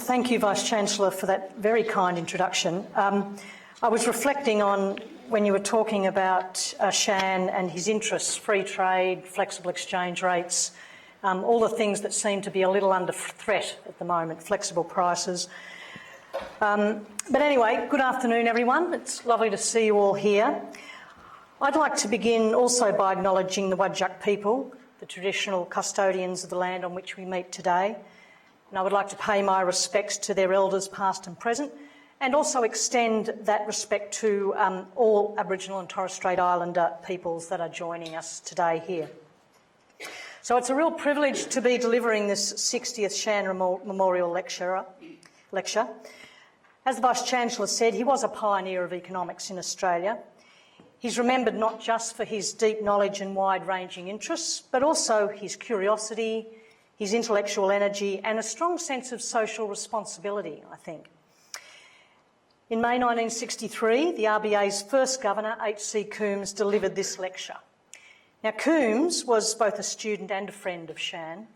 Thank you, Vice-Chancellor, for that very kind introduction. I was reflecting on when you were talking about Shann and his interests, free trade, flexible exchange rates, all the things that seem to be a little under threat at the moment, flexible prices. But anyway, good afternoon, everyone. It's lovely to see you all here. I'd like to begin also by acknowledging the Wadjuk people, the traditional custodians of the land on which we meet today. And I would like to pay my respects to their elders past and present, and also extend that respect to all Aboriginal and Torres Strait Islander peoples that are joining us today here. So it's a real privilege to be delivering this 60th Shann Memorial Lecture. As the Vice-Chancellor said, he was a pioneer of economics in Australia. He's remembered not just for his deep knowledge and wide-ranging interests, but also his curiosity, his intellectual energy and a strong sense of social responsibility, I think. In May 1963, the RBA's first governor, H.C. Coombs, delivered this lecture. Now, Coombs was both a student and a friend of Shann,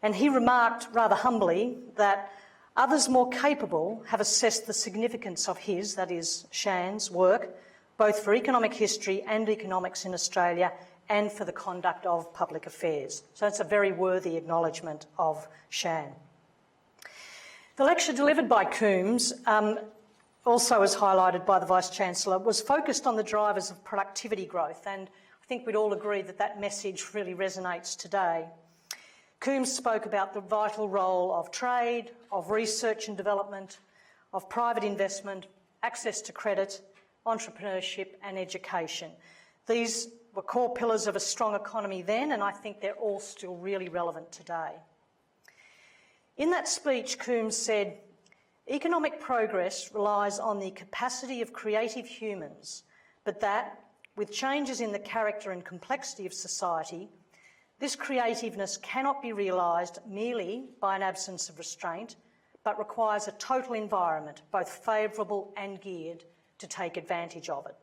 and he remarked rather humbly that others more capable have assessed the significance of his, that is, Shann's, work, both for economic history and economics in Australia and for the conduct of public affairs. So it's a very worthy acknowledgement of Shann. The lecture delivered by Coombs, also as highlighted by the Vice-Chancellor, was focused on the drivers of productivity growth, and I think we'd all agree that that message really resonates today. Coombs spoke about the vital role of trade, of research and development, of private investment, access to credit, entrepreneurship and education. These were core pillars of a strong economy then, and I think they're all still really relevant today. In that speech, Coombs said, "Economic progress relies on the capacity of creative humans, but that, with changes in the character and complexity of society, this creativeness cannot be realised merely by an absence of restraint, but requires a total environment, both favourable and geared to take advantage of it."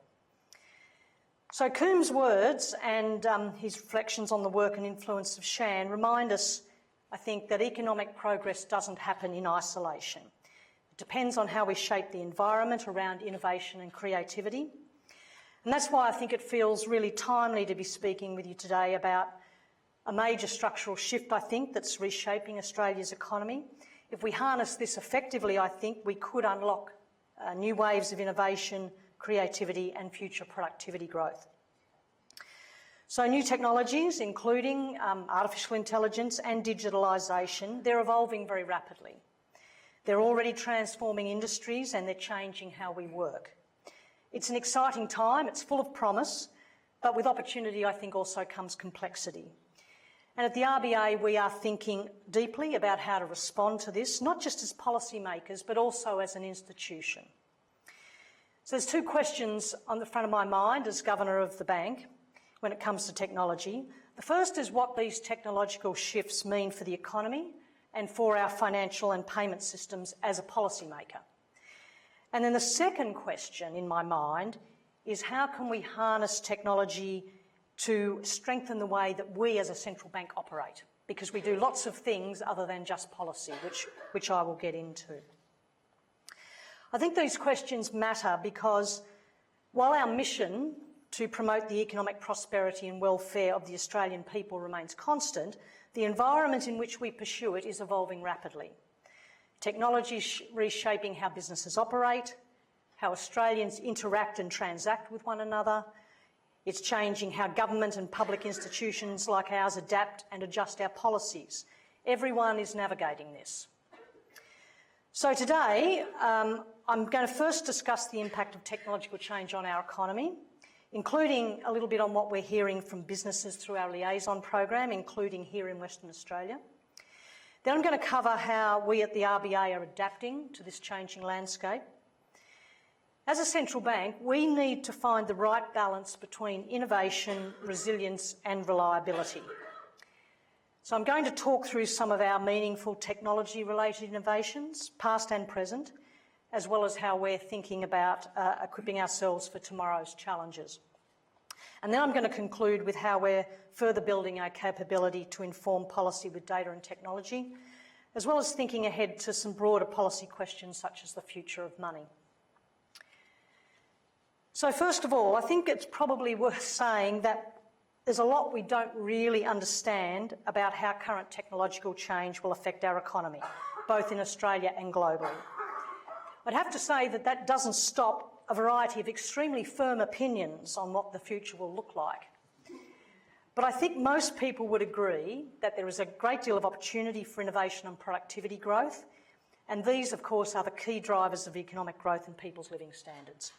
So Coombs' words and his reflections on the work and influence of Shann remind us, I think, that economic progress doesn't happen in isolation. It depends on how we shape the environment around innovation and creativity. And that's why I think it feels really timely to be speaking with you today about a major structural shift, I think, that's reshaping Australia's economy. If we harness this effectively, I think we could unlock new waves of innovation, creativity and future productivity growth. So new technologies, including artificial intelligence and digitalisation, they're evolving very rapidly. They're already transforming industries and they're changing how we work. It's an exciting time, it's full of promise, but with opportunity I think also comes complexity. And at the RBA we are thinking deeply about how to respond to this, not just as policymakers but also as an institution. So there's two questions on the front of my mind as Governor of the Bank when it comes to technology. The first is what these technological shifts mean for the economy and for our financial and payment systems as a policymaker. And then the second question in my mind is how can we harness technology to strengthen the way that we as a central bank operate? Because we do lots of things other than just policy, which I will get into. I think these questions matter because while our mission to promote the economic prosperity and welfare of the Australian people remains constant, the environment in which we pursue it is evolving rapidly. Technology is reshaping how businesses operate, how Australians interact and transact with one another. It's changing how government and public institutions like ours adapt and adjust our policies. Everyone is navigating this. So today, I'm going to first discuss the impact of technological change on our economy, including a little bit on what we're hearing from businesses through our liaison program, including here in Western Australia. Then I'm going to cover how we at the RBA are adapting to this changing landscape. As a central bank, we need to find the right balance between innovation, resilience and reliability. So I'm going to talk through some of our meaningful technology-related innovations, past and present, as well as how we're thinking about equipping ourselves for tomorrow's challenges. And then I'm going to conclude with how we're further building our capability to inform policy with data and technology, as well as thinking ahead to some broader policy questions such as the future of money. So first of all, I think it's probably worth saying that there's a lot we don't really understand about how current technological change will affect our economy, both in Australia and globally. I'd have to say that that doesn't stop a variety of extremely firm opinions on what the future will look like. But I think most people would agree that there is a great deal of opportunity for innovation and productivity growth, and these, of course, are the key drivers of economic growth and people's living standards.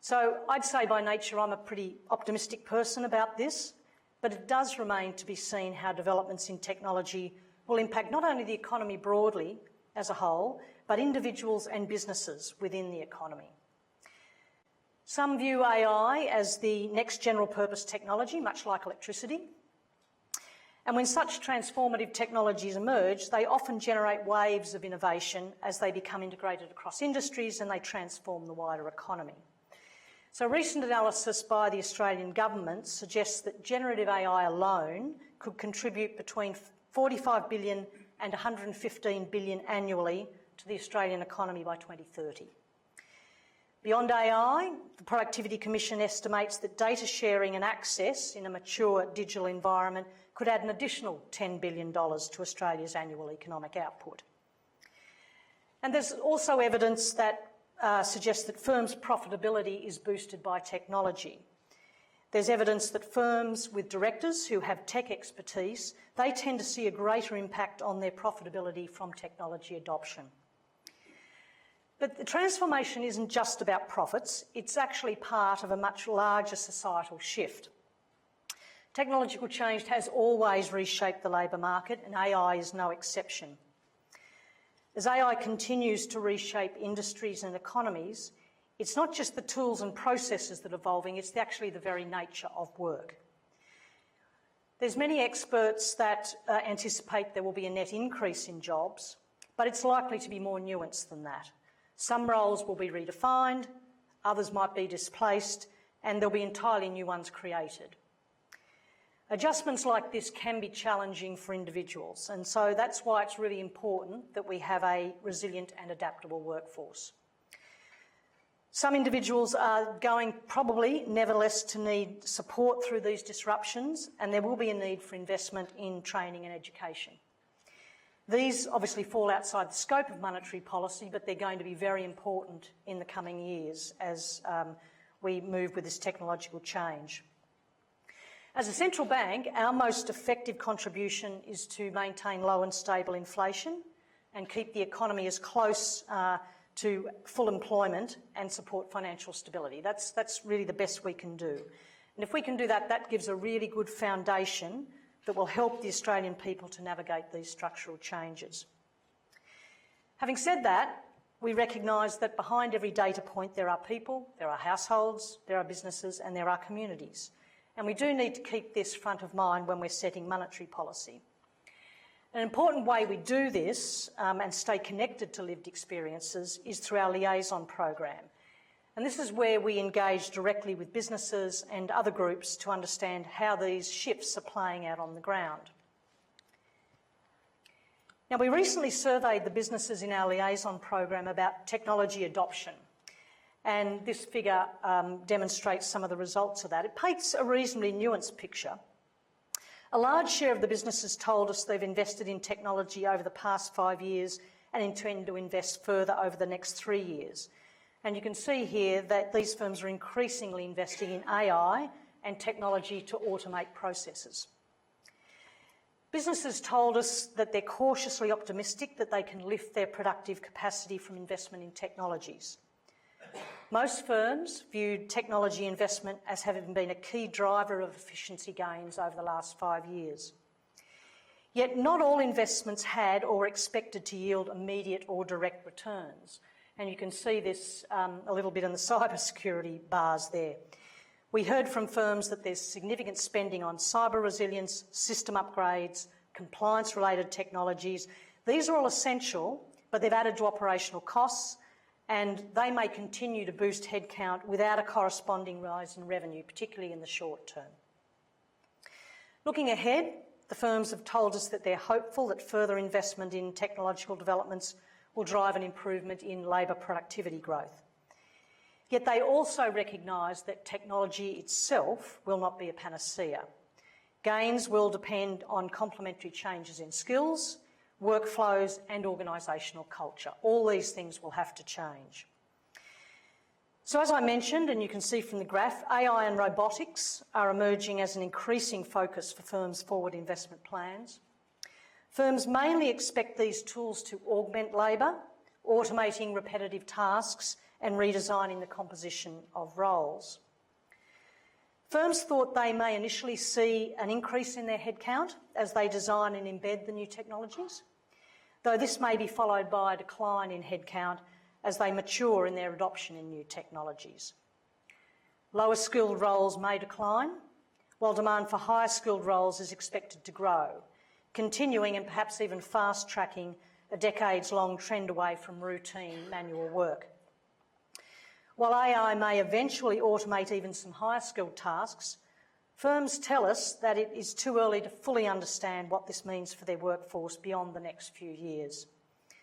So I'd say by nature I'm a pretty optimistic person about this, but it does remain to be seen how developments in technology will impact not only the economy broadly as a whole, but individuals and businesses within the economy. Some view AI as the next general purpose technology, much like electricity. And when such transformative technologies emerge, they often generate waves of innovation as they become integrated across industries and they transform the wider economy. So recent analysis by the Australian government suggests that generative AI alone could contribute between 45 billion and 115 billion annually to the Australian economy by 2030. Beyond AI, the Productivity Commission estimates that data sharing and access in a mature digital environment could add an additional $10 billion to Australia's annual economic output. And there's also evidence that suggests that firms' profitability is boosted by technology. There's evidence that firms with directors who have tech expertise, they tend to see a greater impact on their profitability from technology adoption. But the transformation isn't just about profits, it's actually part of a much larger societal shift. Technological change has always reshaped the labour market, and AI is no exception. As AI continues to reshape industries and economies, it's not just the tools and processes that are evolving, it's actually the very nature of work. There's many experts that anticipate there will be a net increase in jobs, but it's likely to be more nuanced than that. Some roles will be redefined, others might be displaced, and there'll be entirely new ones created. Adjustments like this can be challenging for individuals, and so that's why it's really important that we have a resilient and adaptable workforce. Some individuals are going probably nevertheless to need support through these disruptions, and there will be a need for investment in training and education. These obviously fall outside the scope of monetary policy, but they're going to be very important in the coming years as we move with this technological change. As a central bank, our most effective contribution is to maintain low and stable inflation and keep the economy as close to full employment and support financial stability. That's really the best we can do. And if we can do that, that gives a really good foundation that will help the Australian people to navigate these structural changes. Having said that, we recognise that behind every data point there are people, there are households, there are businesses and there are communities. And we do need to keep this front of mind when we're setting monetary policy. An important way we do this and stay connected to lived experiences is through our liaison program. And this is where we engage directly with businesses and other groups to understand how these shifts are playing out on the ground. Now, we recently surveyed the businesses in our liaison program about technology adoption. And this figure demonstrates some of the results of that. It paints a reasonably nuanced picture. A large share of the businesses told us they've invested in technology over the past 5 years and intend to invest further over the next 3 years. And you can see here that these firms are increasingly investing in AI and technology to automate processes. Businesses told us that they're cautiously optimistic that they can lift their productive capacity from investment in technologies. Most firms viewed technology investment as having been a key driver of efficiency gains over the last 5 years. Yet not all investments had or were expected to yield immediate or direct returns. And you can see this a little bit in the cybersecurity bars there. We heard from firms that there's significant spending on cyber resilience, system upgrades, compliance-related technologies. These are all essential, but they've added to operational costs, and they may continue to boost headcount without a corresponding rise in revenue, particularly in the short term. Looking ahead, the firms have told us that they're hopeful that further investment in technological developments will drive an improvement in labour productivity growth. Yet they also recognise that technology itself will not be a panacea. Gains will depend on complementary changes in skills, workflows and organisational culture. All these things will have to change. So as I mentioned, and you can see from the graph, AI and robotics are emerging as an increasing focus for firms' forward investment plans. Firms mainly expect these tools to augment labour, automating repetitive tasks and redesigning the composition of roles. Firms thought they may initially see an increase in their headcount as they design and embed the new technologies, though this may be followed by a decline in headcount as they mature in their adoption in new technologies. Lower skilled roles may decline, while demand for higher skilled roles is expected to grow, continuing and perhaps even fast-tracking a decades-long trend away from routine manual work. While AI may eventually automate even some higher skilled tasks, firms tell us that it is too early to fully understand what this means for their workforce beyond the next few years.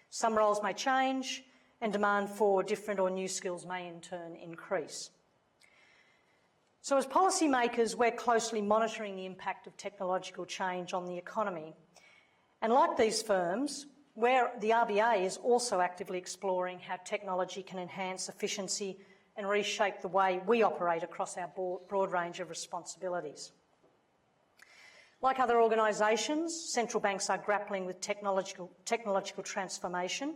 Some roles may change, and demand for different or new skills may in turn increase. So as policymakers, we're closely monitoring the impact of technological change on the economy. And like these firms, the RBA is also actively exploring how technology can enhance efficiency and reshape the way we operate across our broad range of responsibilities. Like other organisations, central banks are grappling with technological transformation.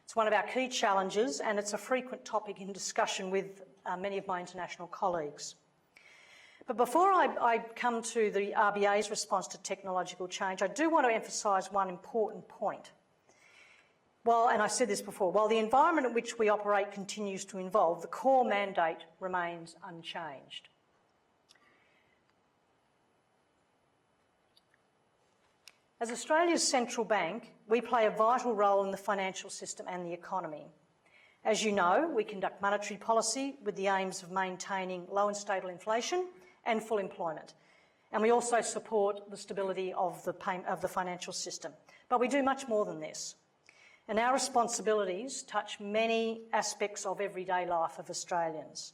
It's one of our key challenges, and it's a frequent topic in discussion with many of my international colleagues. But before I come to the RBA's response to technological change, I do want to emphasise one important point. And I said this before, while the environment in which we operate continues to evolve, the core mandate remains unchanged. As Australia's central bank, we play a vital role in the financial system and the economy. As you know, we conduct monetary policy with the aims of maintaining low and stable inflation and full employment. And we also support the stability of the financial system. But we do much more than this. And our responsibilities touch many aspects of everyday life of Australians.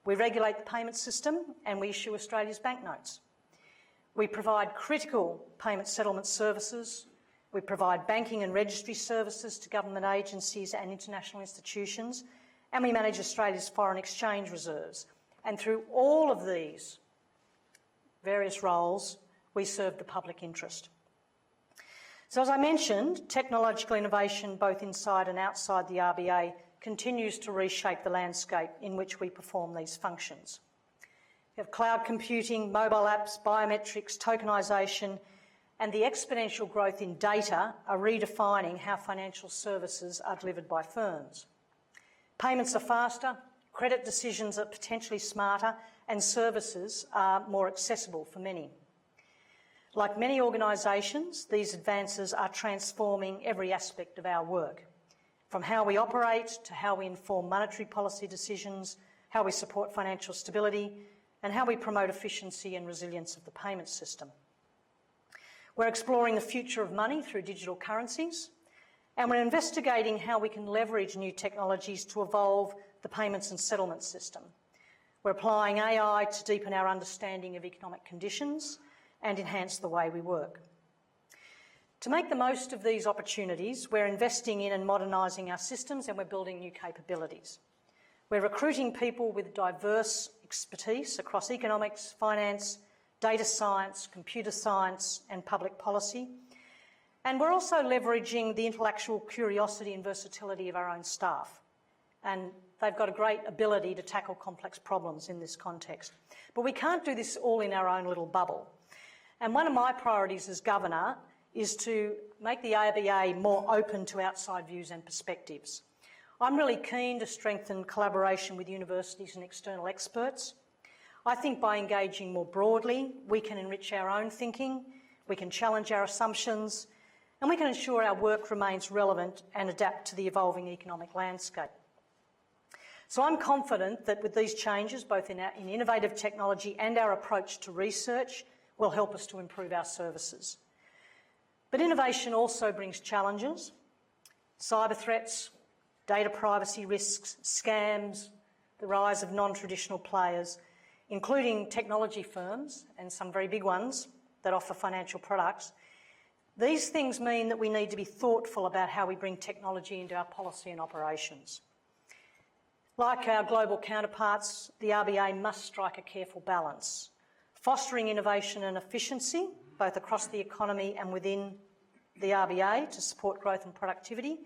We regulate the payment system and we issue Australia's banknotes. We provide critical payment settlement services. We provide banking and registry services to government agencies and international institutions. And we manage Australia's foreign exchange reserves. And through all of these various roles, we serve the public interest. So as I mentioned, technological innovation both inside and outside the RBA continues to reshape the landscape in which we perform these functions. We have cloud computing, mobile apps, biometrics, tokenisation, and the exponential growth in data are redefining how financial services are delivered by firms. Payments are faster, credit decisions are potentially smarter, and services are more accessible for many. Like many organisations, these advances are transforming every aspect of our work, from how we operate to how we inform monetary policy decisions, how we support financial stability, and how we promote efficiency and resilience of the payment system. We're exploring the future of money through digital currencies, and we're investigating how we can leverage new technologies to evolve the payments and settlement system. We're applying AI to deepen our understanding of economic conditions and enhance the way we work. To make the most of these opportunities, we're investing in and modernising our systems, and we're building new capabilities. We're recruiting people with diverse expertise across economics, finance, data science, computer science and public policy. And we're also leveraging the intellectual curiosity and versatility of our own staff. And they've got a great ability to tackle complex problems in this context. But we can't do this all in our own little bubble. And one of my priorities as Governor is to make the RBA more open to outside views and perspectives. I'm really keen to strengthen collaboration with universities and external experts. I think by engaging more broadly, we can enrich our own thinking, we can challenge our assumptions, and we can ensure our work remains relevant and adapt to the evolving economic landscape. So I'm confident that with these changes, both in innovative technology and our approach to research, will help us to improve our services. But innovation also brings challenges: cyber threats, data privacy risks, scams, the rise of non-traditional players, including technology firms and some very big ones that offer financial products. These things mean that we need to be thoughtful about how we bring technology into our policy and operations. Like our global counterparts, the RBA must strike a careful balance, fostering innovation and efficiency, both across the economy and within the RBA to support growth and productivity,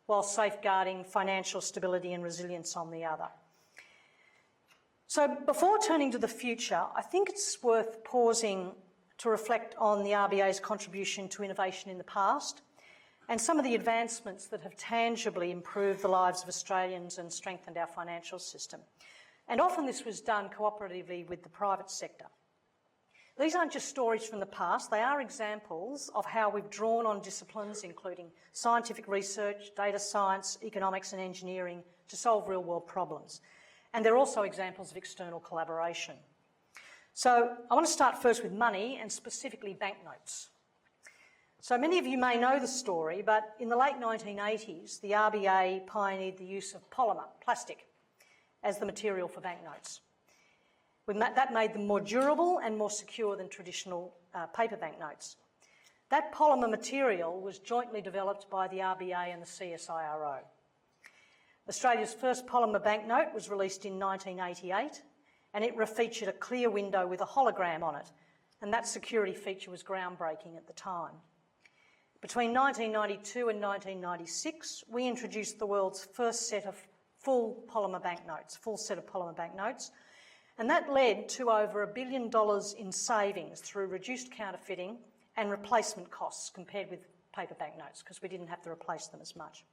while safeguarding financial stability and resilience on the other. So before turning to the future, I think it's worth pausing to reflect on the RBA's contribution to innovation in the past and some of the advancements that have tangibly improved the lives of Australians and strengthened our financial system. And often this was done cooperatively with the private sector. These aren't just stories from the past, they are examples of how we've drawn on disciplines including scientific research, data science, economics and engineering to solve real-world problems. And they're also examples of external collaboration. So I want to start first with money and specifically banknotes. So many of you may know the story, but in the late 1980s, the RBA pioneered the use of polymer, plastic, as the material for banknotes. That made them more durable and more secure than traditional paper banknotes. That polymer material was jointly developed by the RBA and the CSIRO. Australia's first polymer banknote was released in 1988, and it featured a clear window with a hologram on it, and that security feature was groundbreaking at the time. Between 1992 and 1996, we introduced the world's first set of full set of polymer banknotes, and that led to over $1 billion in savings through reduced counterfeiting and replacement costs compared with paper banknotes, because we didn't have to replace them as much.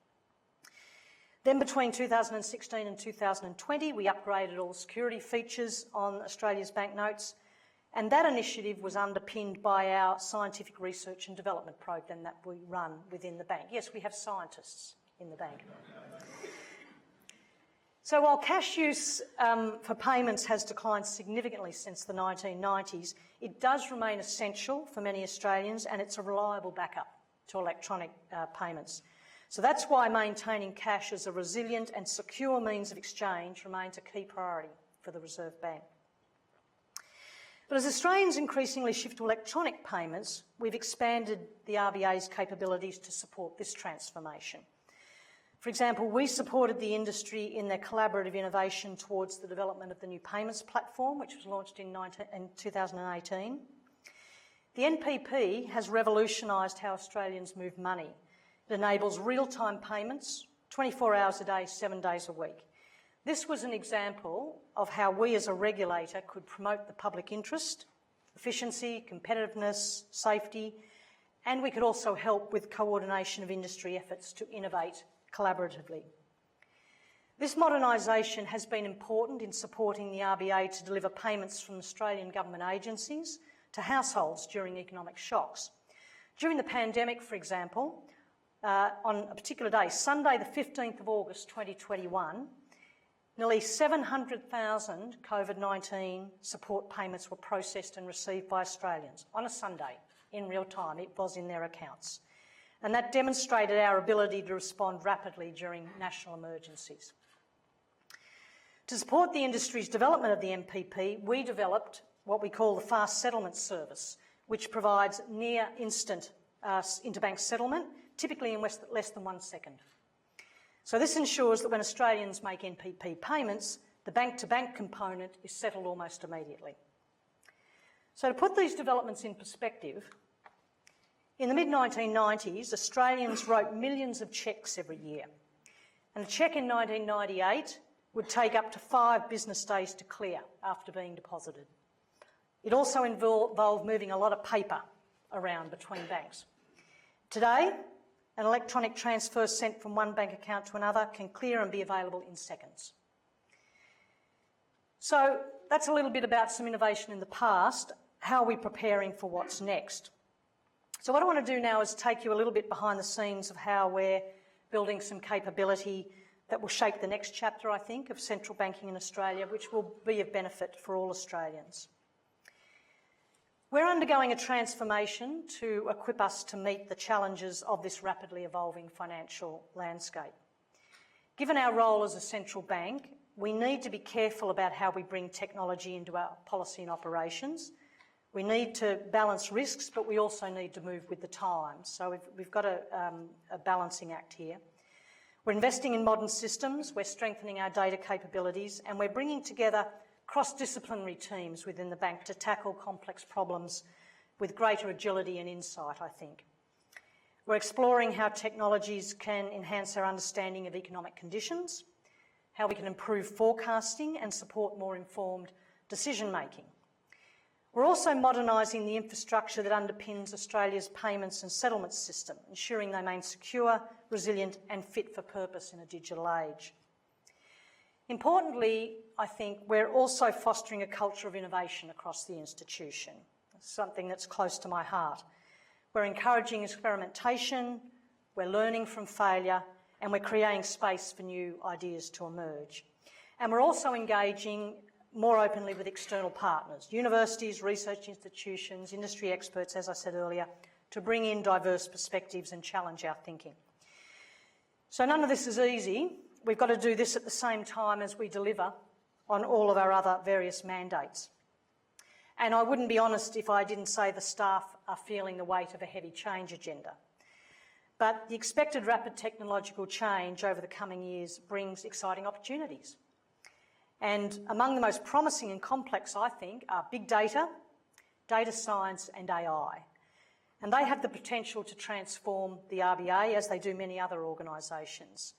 Then between 2016 and 2020, we upgraded all security features on Australia's banknotes, and that initiative was underpinned by our scientific research and development program that we run within the bank. Yes, we have scientists in the bank. So while cash use for payments has declined significantly since the 1990s, it does remain essential for many Australians, and it's a reliable backup to electronic payments. So that's why maintaining cash as a resilient and secure means of exchange remains a key priority for the Reserve Bank. But as Australians increasingly shift to electronic payments, we've expanded the RBA's capabilities to support this transformation. For example, we supported the industry in their collaborative innovation towards the development of the new payments platform, which was launched in 2018. The NPP has revolutionised how Australians move money. It enables real-time payments, 24 hours a day, 7 days a week. This was an example of how we as a regulator could promote the public interest, efficiency, competitiveness, safety, and we could also help with coordination of industry efforts to innovate collaboratively. This modernisation has been important in supporting the RBA to deliver payments from Australian government agencies to households during economic shocks. During the pandemic, for example, on a particular day, Sunday the 15th of August 2021, nearly 700,000 COVID-19 support payments were processed and received by Australians on a Sunday in real time. It was in their accounts. And that demonstrated our ability to respond rapidly during national emergencies. To support the industry's development of the MPP, we developed what we call the Fast Settlement Service, which provides near instant interbank settlement, typically in less than 1 second. So this ensures that when Australians make NPP payments, the bank-to-bank component is settled almost immediately. So to put these developments in perspective, in the mid-1990s, Australians wrote millions of cheques every year. And a cheque in 1998 would take up to 5 business days to clear after being deposited. It also involved moving a lot of paper around between banks. Today, an electronic transfer sent from one bank account to another can clear and be available in seconds. So that's a little bit about some innovation in the past. How are we preparing for what's next? So what I want to do now is take you a little bit behind the scenes of how we're building some capability that will shape the next chapter, I think, of central banking in Australia, which will be of benefit for all Australians. We're undergoing a transformation to equip us to meet the challenges of this rapidly evolving financial landscape. Given our role as a central bank, we need to be careful about how we bring technology into our policy and operations. We need to balance risks, but we also need to move with the times. So we've got a balancing act here. We're investing in modern systems, we're strengthening our data capabilities, and we're bringing together cross-disciplinary teams within the bank to tackle complex problems with greater agility and insight, I think. We're exploring how technologies can enhance our understanding of economic conditions, how we can improve forecasting and support more informed decision-making. We're also modernising the infrastructure that underpins Australia's payments and settlements system, ensuring they remain secure, resilient and fit for purpose in a digital age. Importantly, I think we're also fostering a culture of innovation across the institution. That's something that's close to my heart. We're encouraging experimentation, we're learning from failure, and we're creating space for new ideas to emerge. And we're also engaging more openly with external partners, universities, research institutions, industry experts, as I said earlier, to bring in diverse perspectives and challenge our thinking. So none of this is easy. We've got to do this at the same time as we deliver on all of our other various mandates. And I wouldn't be honest if I didn't say the staff are feeling the weight of a heavy change agenda. But the expected rapid technological change over the coming years brings exciting opportunities. And among the most promising and complex, I think, are big data, data science and AI. And they have the potential to transform the RBA, as they do many other organisations,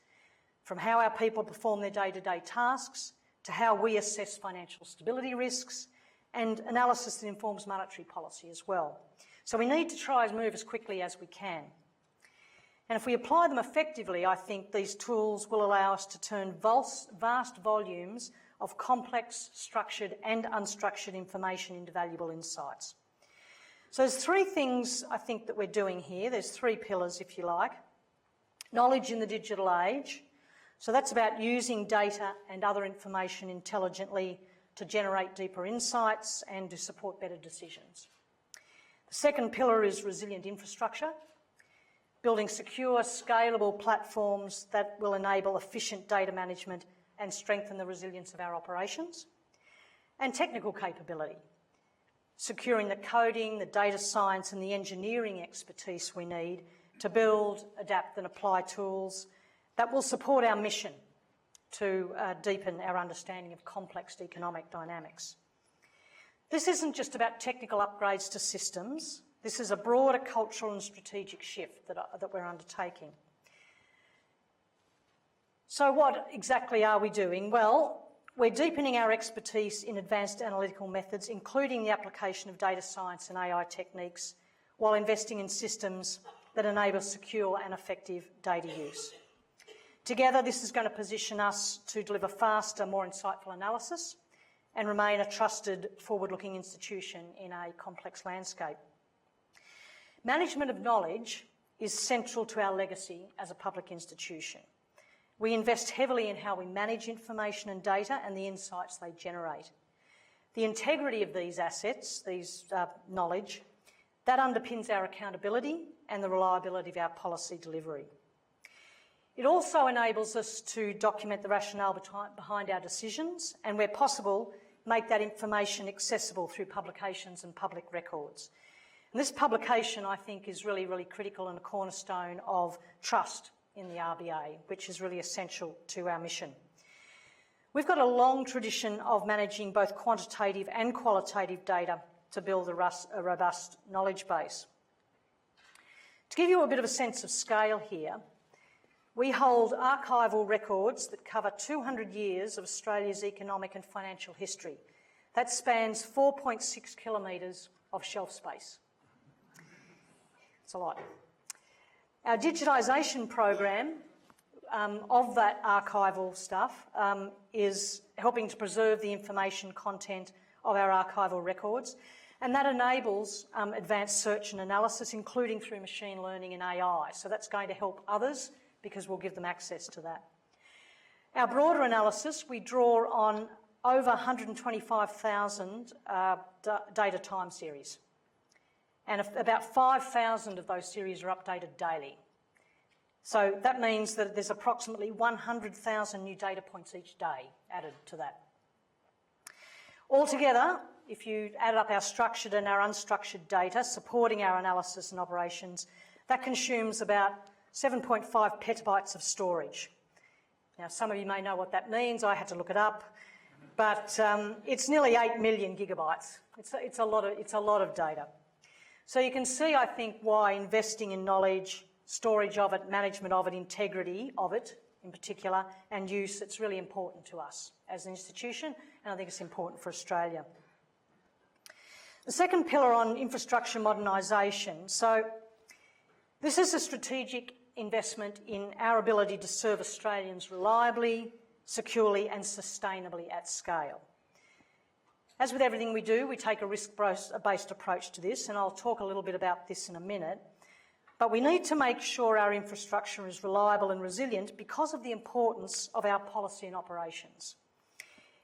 from how our people perform their day-to-day tasks to how we assess financial stability risks and analysis that informs monetary policy as well. So we need to try and move as quickly as we can. And if we apply them effectively, I think these tools will allow us to turn vast volumes of complex, structured and unstructured information into valuable insights. So there's three things I think that we're doing here. There's three pillars, if you like. Knowledge in the digital age. So that's about using data and other information intelligently to generate deeper insights and to support better decisions. The second pillar is resilient infrastructure, building secure, scalable platforms that will enable efficient data management and strengthen the resilience of our operations. And technical capability, securing the coding, the data science and the engineering expertise we need to build, adapt and apply tools that will support our mission to deepen our understanding of complex economic dynamics. This isn't just about technical upgrades to systems. This is a broader cultural and strategic shift that we're undertaking. So what exactly are we doing? Well, we're deepening our expertise in advanced analytical methods, including the application of data science and AI techniques, while investing in systems that enable secure and effective data use. Together, this is going to position us to deliver faster, more insightful analysis and remain a trusted, forward-looking institution in a complex landscape. Management of knowledge is central to our legacy as a public institution. We invest heavily in how we manage information and data and the insights they generate. The integrity of these assets, knowledge, that underpins our accountability and the reliability of our policy delivery. It also enables us to document the rationale behind our decisions and, where possible, make that information accessible through publications and public records. And this publication, I think, is really, really critical and a cornerstone of trust in the RBA, which is really essential to our mission. We've got a long tradition of managing both quantitative and qualitative data to build a robust knowledge base. To give you a bit of a sense of scale here, we hold archival records that cover 200 years of Australia's economic and financial history. That spans 4.6 kilometres of shelf space. It's a lot. Our digitisation program of that archival stuff is helping to preserve the information content of our archival records, and that enables advanced search and analysis, including through machine learning and AI. So that's going to help others because we'll give them access to that. Our broader analysis, we draw on over 125,000 data time series. and about 5,000 of those series are updated daily. So that means that there's approximately 100,000 new data points each day added to that. Altogether, if you add up our structured and our unstructured data supporting our analysis and operations, that consumes about 7.5 petabytes of storage. Now, some of you may know what that means. I had to look it up, but it's nearly 8 million gigabytes. It's a lot of data. So you can see, I think, why investing in knowledge, storage of it, management of it, integrity of it in particular, and use, it's really important to us as an institution, and I think it's important for Australia. The second pillar on infrastructure modernisation. So this is a strategic investment in our ability to serve Australians reliably, securely and sustainably at scale. As with everything we do, we take a risk-based approach to this, and I'll talk a little bit about this in a minute. But we need to make sure our infrastructure is reliable and resilient because of the importance of our policy and operations.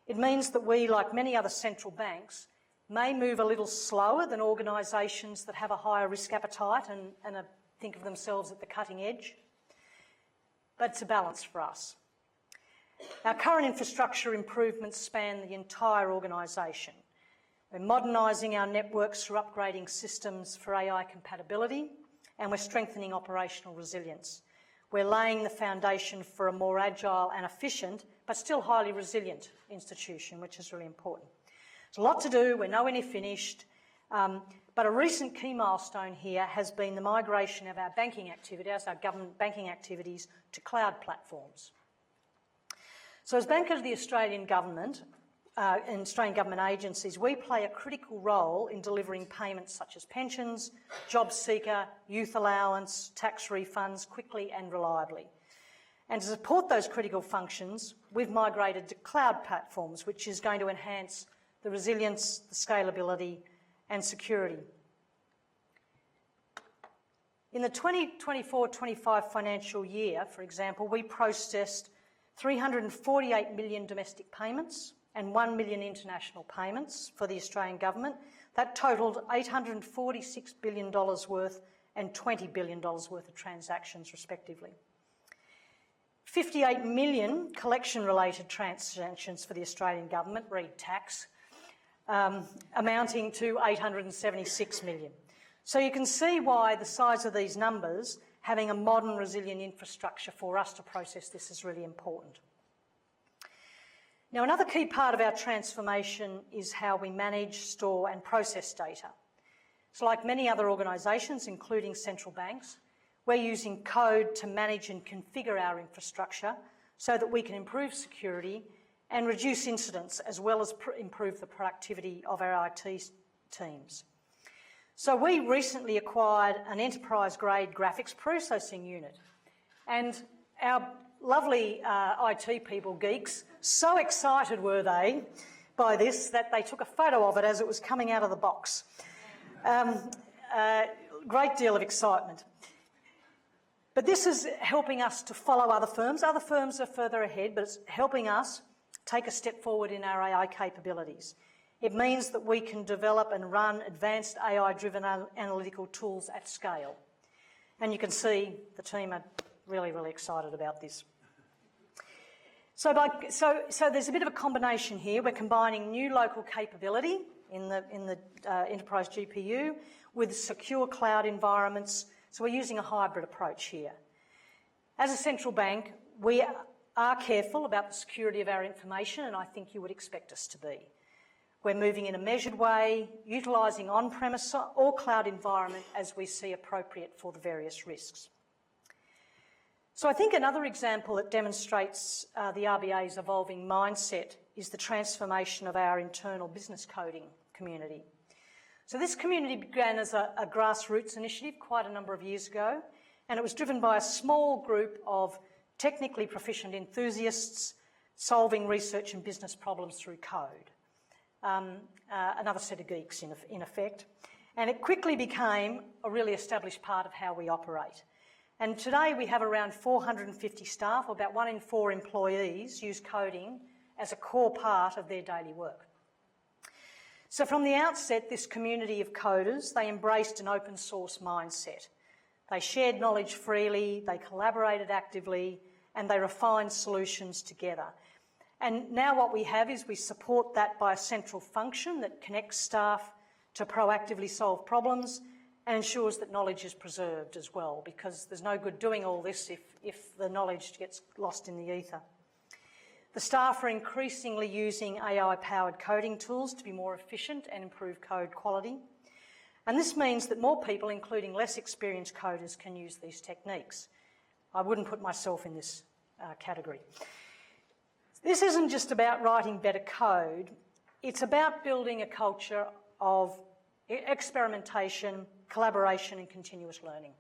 It means that we, like many other central banks, may move a little slower than organisations that have a higher risk appetite and think of themselves at the cutting edge. But it's a balance for us. Our current infrastructure improvements span the entire organisation. We're modernising our networks through upgrading systems for AI compatibility, and we're strengthening operational resilience. We're laying the foundation for a more agile and efficient, but still highly resilient institution, which is really important. There's a lot to do, we're nowhere near finished, but a recent key milestone here has been the migration of our banking activities, our government banking activities, to cloud platforms. So as banker of the Australian Government and Australian government agencies, we play a critical role in delivering payments such as pensions, job seeker, youth allowance, tax refunds quickly and reliably. And to support those critical functions, we've migrated to cloud platforms, which is going to enhance the resilience, the scalability and security. In the 2024-25 financial year, for example, we processed 348 million domestic payments and 1 million international payments for the Australian Government. That totalled $846 billion worth and $20 billion worth of transactions, respectively. 58 million collection-related transactions for the Australian Government, read tax, amounting to 876 million. So you can see why the size of these numbers, having a modern, resilient infrastructure for us to process this is really important. Now, another key part of our transformation is how we manage, store and process data. So like many other organisations, including central banks, we're using code to manage and configure our infrastructure so that we can improve security and reduce incidents, as well as improve the productivity of our IT teams. So we recently acquired an enterprise-grade graphics processing unit, and our lovely IT people, geeks, so excited were they by this that they took a photo of it as it was coming out of the box. Great deal of excitement. But this is helping us to follow other firms. Other firms are further ahead, but it's helping us take a step forward in our AI capabilities. It means that we can develop and run advanced AI-driven analytical tools at scale. And you can see the team are really, really excited about this. So there's a bit of a combination here. We're combining new local capability in the enterprise GPU with secure cloud environments. So we're using a hybrid approach here. As a central bank, we are careful about the security of our information, and I think you would expect us to be. We're moving in a measured way, utilising on-premise or cloud environment as we see appropriate for the various risks. So I think another example that demonstrates the RBA's evolving mindset is the transformation of our internal business coding community. So this community began as a grassroots initiative quite a number of years ago, and it was driven by a small group of technically proficient enthusiasts solving research and business problems through code. Another set of geeks in effect. And it quickly became a really established part of how we operate. And today we have around 450 staff, or about 1 in 4 employees use coding as a core part of their daily work. So from the outset, this community of coders, they embraced an open source mindset. They shared knowledge freely, they collaborated actively, and they refined solutions together. And now what we have is we support that by a central function that connects staff to proactively solve problems and ensures that knowledge is preserved as well, because there's no good doing all this if the knowledge gets lost in the ether. The staff are increasingly using AI-powered coding tools to be more efficient and improve code quality. And this means that more people, including less experienced coders, can use these techniques. I wouldn't put myself in this category. This isn't just about writing better code, it's about building a culture of experimentation, collaboration and continuous learning.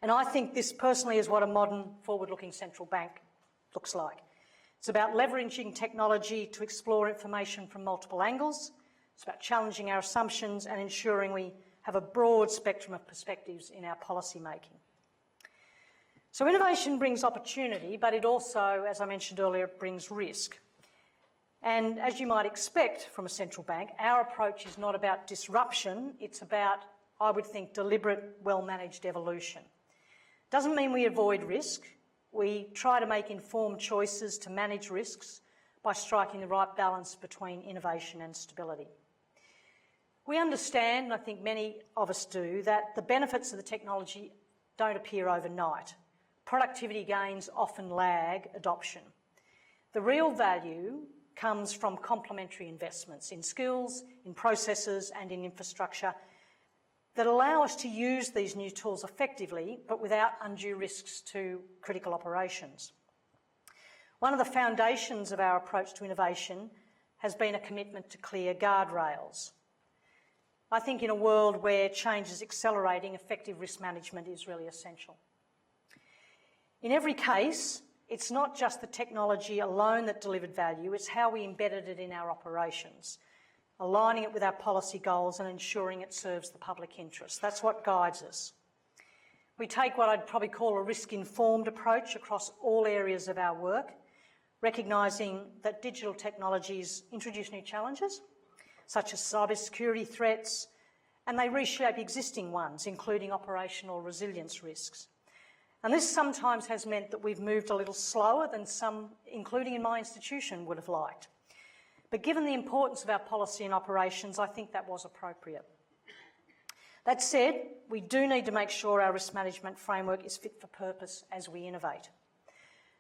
And I think this personally is what a modern, forward-looking central bank looks like. It's about leveraging technology to explore information from multiple angles. It's about challenging our assumptions and ensuring we have a broad spectrum of perspectives in our policy making. So innovation brings opportunity, but it also, as I mentioned earlier, brings risk. And as you might expect from a central bank, our approach is not about disruption, it's about, I would think, deliberate, well-managed evolution. Doesn't mean we avoid risk. We try to make informed choices to manage risks by striking the right balance between innovation and stability. We understand, and I think many of us do, that the benefits of the technology don't appear overnight. Productivity gains often lag adoption. The real value comes from complementary investments in skills, in processes and in infrastructure that allow us to use these new tools effectively but without undue risks to critical operations. One of the foundations of our approach to innovation has been a commitment to clear guardrails. I think in a world where change is accelerating, effective risk management is really essential. In every case, it's not just the technology alone that delivered value, it's how we embedded it in our operations, aligning it with our policy goals and ensuring it serves the public interest. That's what guides us. We take what I'd probably call a risk-informed approach across all areas of our work, recognising that digital technologies introduce new challenges, such as cybersecurity threats, and they reshape existing ones, including operational resilience risks. And this sometimes has meant that we've moved a little slower than some, including in my institution, would have liked. But given the importance of our policy and operations, I think that was appropriate. That said, we do need to make sure our risk management framework is fit for purpose as we innovate.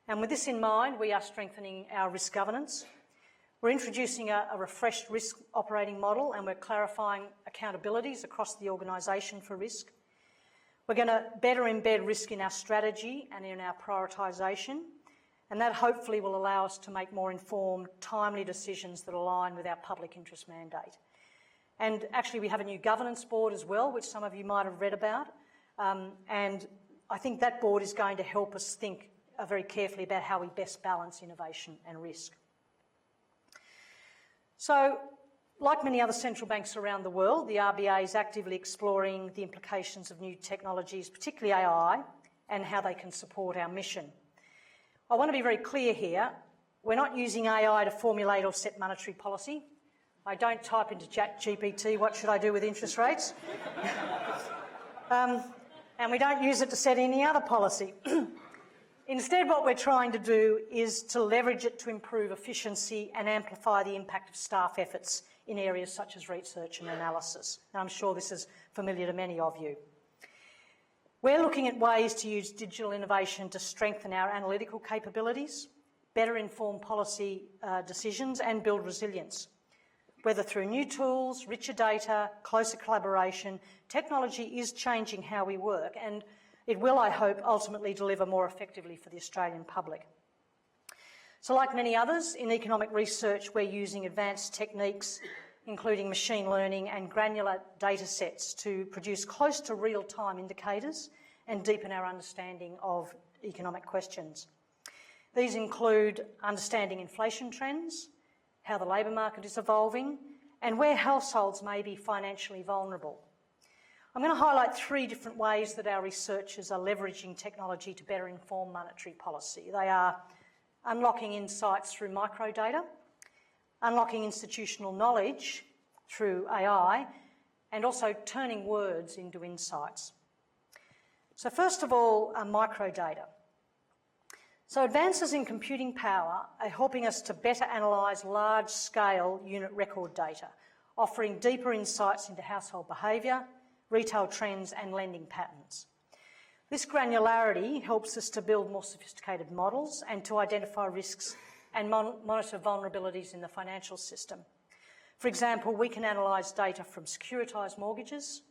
And with this in mind, we are strengthening our risk governance. We're introducing a refreshed risk operating model and we're clarifying accountabilities across the organisation for risk. We're going to better embed risk in our strategy and in our prioritisation, and that hopefully will allow us to make more informed, timely decisions that align with our public interest mandate. And actually we have a new governance board as well, which some of you might have read about, and I think that board is going to help us think very carefully about how we best balance innovation and risk. So, like many other central banks around the world, the RBA is actively exploring the implications of new technologies, particularly AI, and how they can support our mission. I want to be very clear here, we're not using AI to formulate or set monetary policy. I don't type into ChatGPT, what should I do with interest rates? And we don't use it to set any other policy. Instead, what we're trying to do is to leverage it to improve efficiency and amplify the impact of staff efforts in areas such as research and analysis. And I'm sure this is familiar to many of you. We're looking at ways to use digital innovation to strengthen our analytical capabilities, better inform policy decisions and build resilience. Whether through new tools, richer data, closer collaboration, technology is changing how we work and it will, I hope, ultimately deliver more effectively for the Australian public. So like many others, in economic research we're using advanced techniques including machine learning and granular data sets to produce close to real-time indicators and deepen our understanding of economic questions. These include understanding inflation trends, how the labour market is evolving, and where households may be financially vulnerable. I'm going to highlight three different ways that our researchers are leveraging technology to better inform monetary policy. They are unlocking insights through microdata, unlocking institutional knowledge, through AI, and also turning words into insights. So first of all, microdata. So advances in computing power are helping us to better analyse large-scale unit record data, offering deeper insights into household behaviour, retail trends and lending patterns. This granularity helps us to build more sophisticated models and to identify risks and monitor vulnerabilities in the financial system. For example, we can analyse data from securitised mortgages,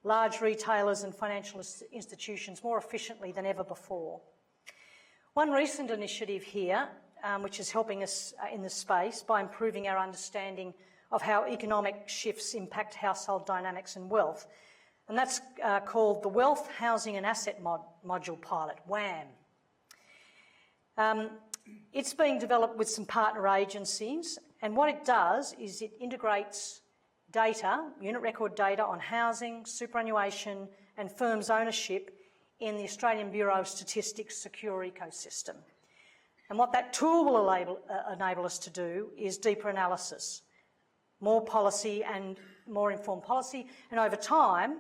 large retailers and financial institutions more efficiently than ever before. One recent initiative here, which is helping us in this space by improving our understanding of how economic shifts impact household dynamics and wealth, and that's called the Wealth, Housing and Asset Module Pilot, WHAM. It's being developed with some partner agencies, and what it does is it integrates data, unit record data on housing, superannuation and firms' ownership in the Australian Bureau of Statistics secure ecosystem. And what that tool will enable us to do is deeper analysis, more policy and more informed policy, and over time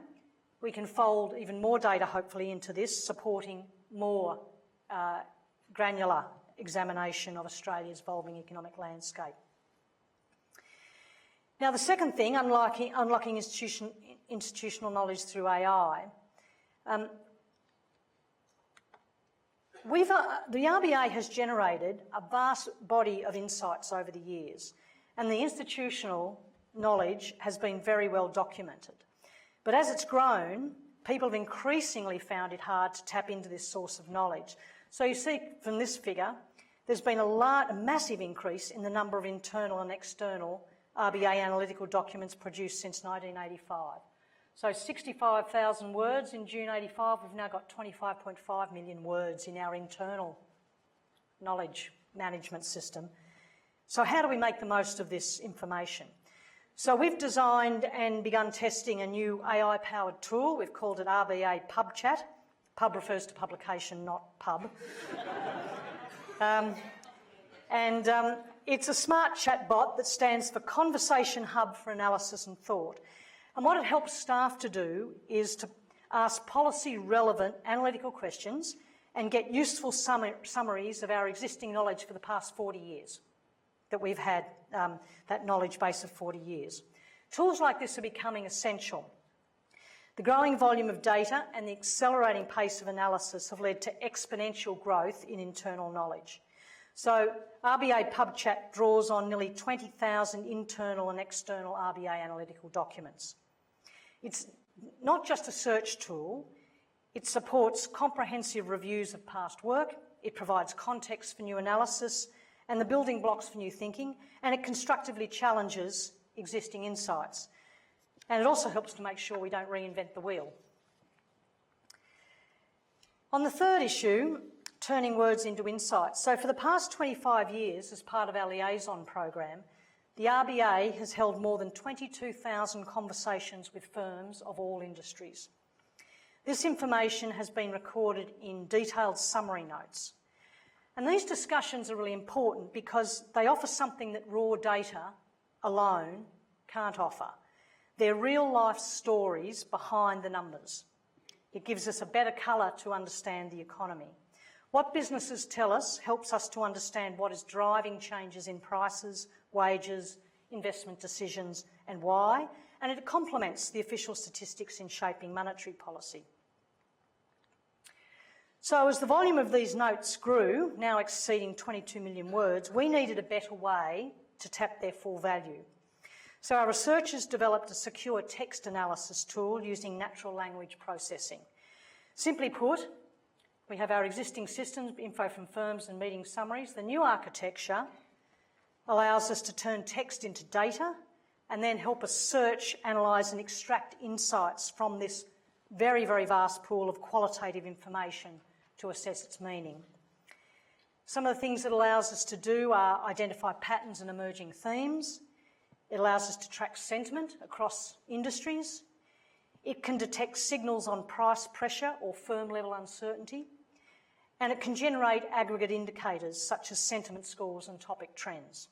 we can fold even more data hopefully into this, supporting more granular examination of Australia's evolving economic landscape. Now the second thing, unlocking institutional knowledge through AI. The RBA has generated a vast body of insights over the years, and the institutional knowledge has been very well documented. But as it's grown, people have increasingly found it hard to tap into this source of knowledge. So you see from this figure, there's been a massive increase in the number of internal and external RBA analytical documents produced since 1985. So 65,000 words in June 85, we've now got 25.5 million words in our internal knowledge management system. So how do we make the most of this information? So we've designed and begun testing a new AI-powered tool. We've called it RBA Pub Chat. Pub refers to publication, not pub. It's a smart chatbot that stands for Conversation Hub for Analysis and Thought. And what it helps staff to do is to ask policy-relevant analytical questions and get useful summaries of our existing knowledge for the past 40 years that we've had, that knowledge base of 40 years. Tools like this are becoming essential. The growing volume of data and the accelerating pace of analysis have led to exponential growth in internal knowledge. So RBA Pub Chat draws on nearly 20,000 internal and external RBA analytical documents. It's not just a search tool, it supports comprehensive reviews of past work, it provides context for new analysis and the building blocks for new thinking, and it constructively challenges existing insights. And it also helps to make sure we don't reinvent the wheel. On the third issue, turning words into insights. So for the past 25 years, as part of our liaison program, the RBA has held more than 22,000 conversations with firms of all industries. This information has been recorded in detailed summary notes. And these discussions are really important because they offer something that raw data alone can't offer. They're real-life stories behind the numbers. It gives us a better colour to understand the economy. What businesses tell us helps us to understand what is driving changes in prices, wages, investment decisions and why, and it complements the official statistics in shaping monetary policy. So as the volume of these notes grew, now exceeding 22 million words, we needed a better way to tap their full value. So our researchers developed a secure text analysis tool using natural language processing. Simply put, we have our existing systems, info from firms and meeting summaries. The new architecture allows us to turn text into data and then help us search, analyse and extract insights from this very, very vast pool of qualitative information to assess its meaning. Some of the things it allows us to do are identify patterns and emerging themes. It allows us to track sentiment across industries. It can detect signals on price pressure or firm level uncertainty. And it can generate aggregate indicators such as sentiment scores and topic trends.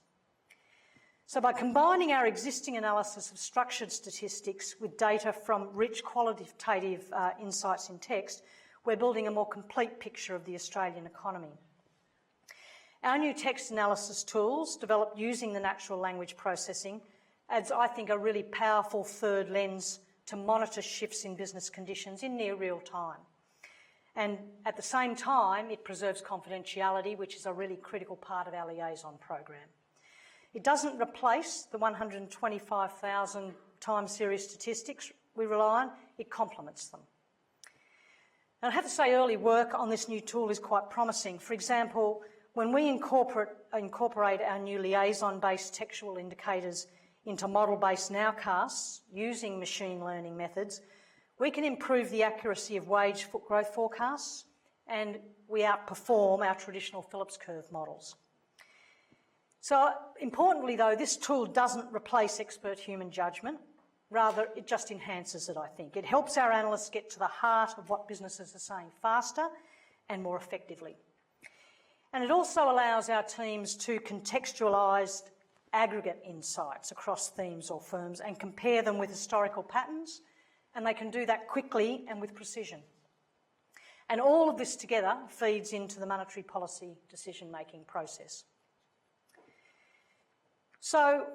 So by combining our existing analysis of structured statistics with data from rich qualitative insights in text, we're building a more complete picture of the Australian economy. Our new text analysis tools, developed using the natural language processing, adds, I think, a really powerful third lens to monitor shifts in business conditions in near real time. And at the same time, it preserves confidentiality, which is a really critical part of our liaison program. It doesn't replace the 125,000 time series statistics we rely on, it complements them. And I have to say early work on this new tool is quite promising. For example, when we incorporate our new liaison-based textual indicators into model-based nowcasts using machine learning methods, we can improve the accuracy of wage growth forecasts, and we outperform our traditional Phillips curve models. So importantly though, this tool doesn't replace expert human judgment, rather it just enhances it, I think. It helps our analysts get to the heart of what businesses are saying faster and more effectively. And it also allows our teams to contextualise aggregate insights across themes or firms and compare them with historical patterns, and they can do that quickly and with precision. And all of this together feeds into the monetary policy decision-making process. So,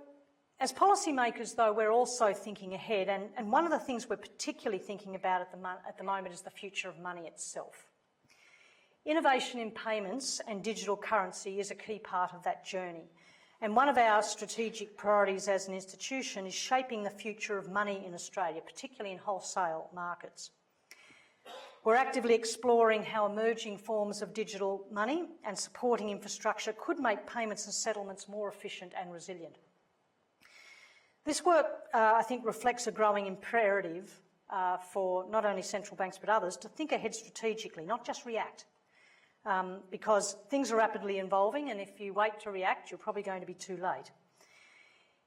as policymakers, though, we're also thinking ahead, and one of the things we're particularly thinking about at the moment is the future of money itself. Innovation in payments and digital currency is a key part of that journey, and one of our strategic priorities as an institution is shaping the future of money in Australia, particularly in wholesale markets. We're actively exploring how emerging forms of digital money and supporting infrastructure could make payments and settlements more efficient and resilient. This work, I think, reflects a growing imperative for not only central banks but others to think ahead strategically, not just react, because things are rapidly evolving, and if you wait to react, you're probably going to be too late.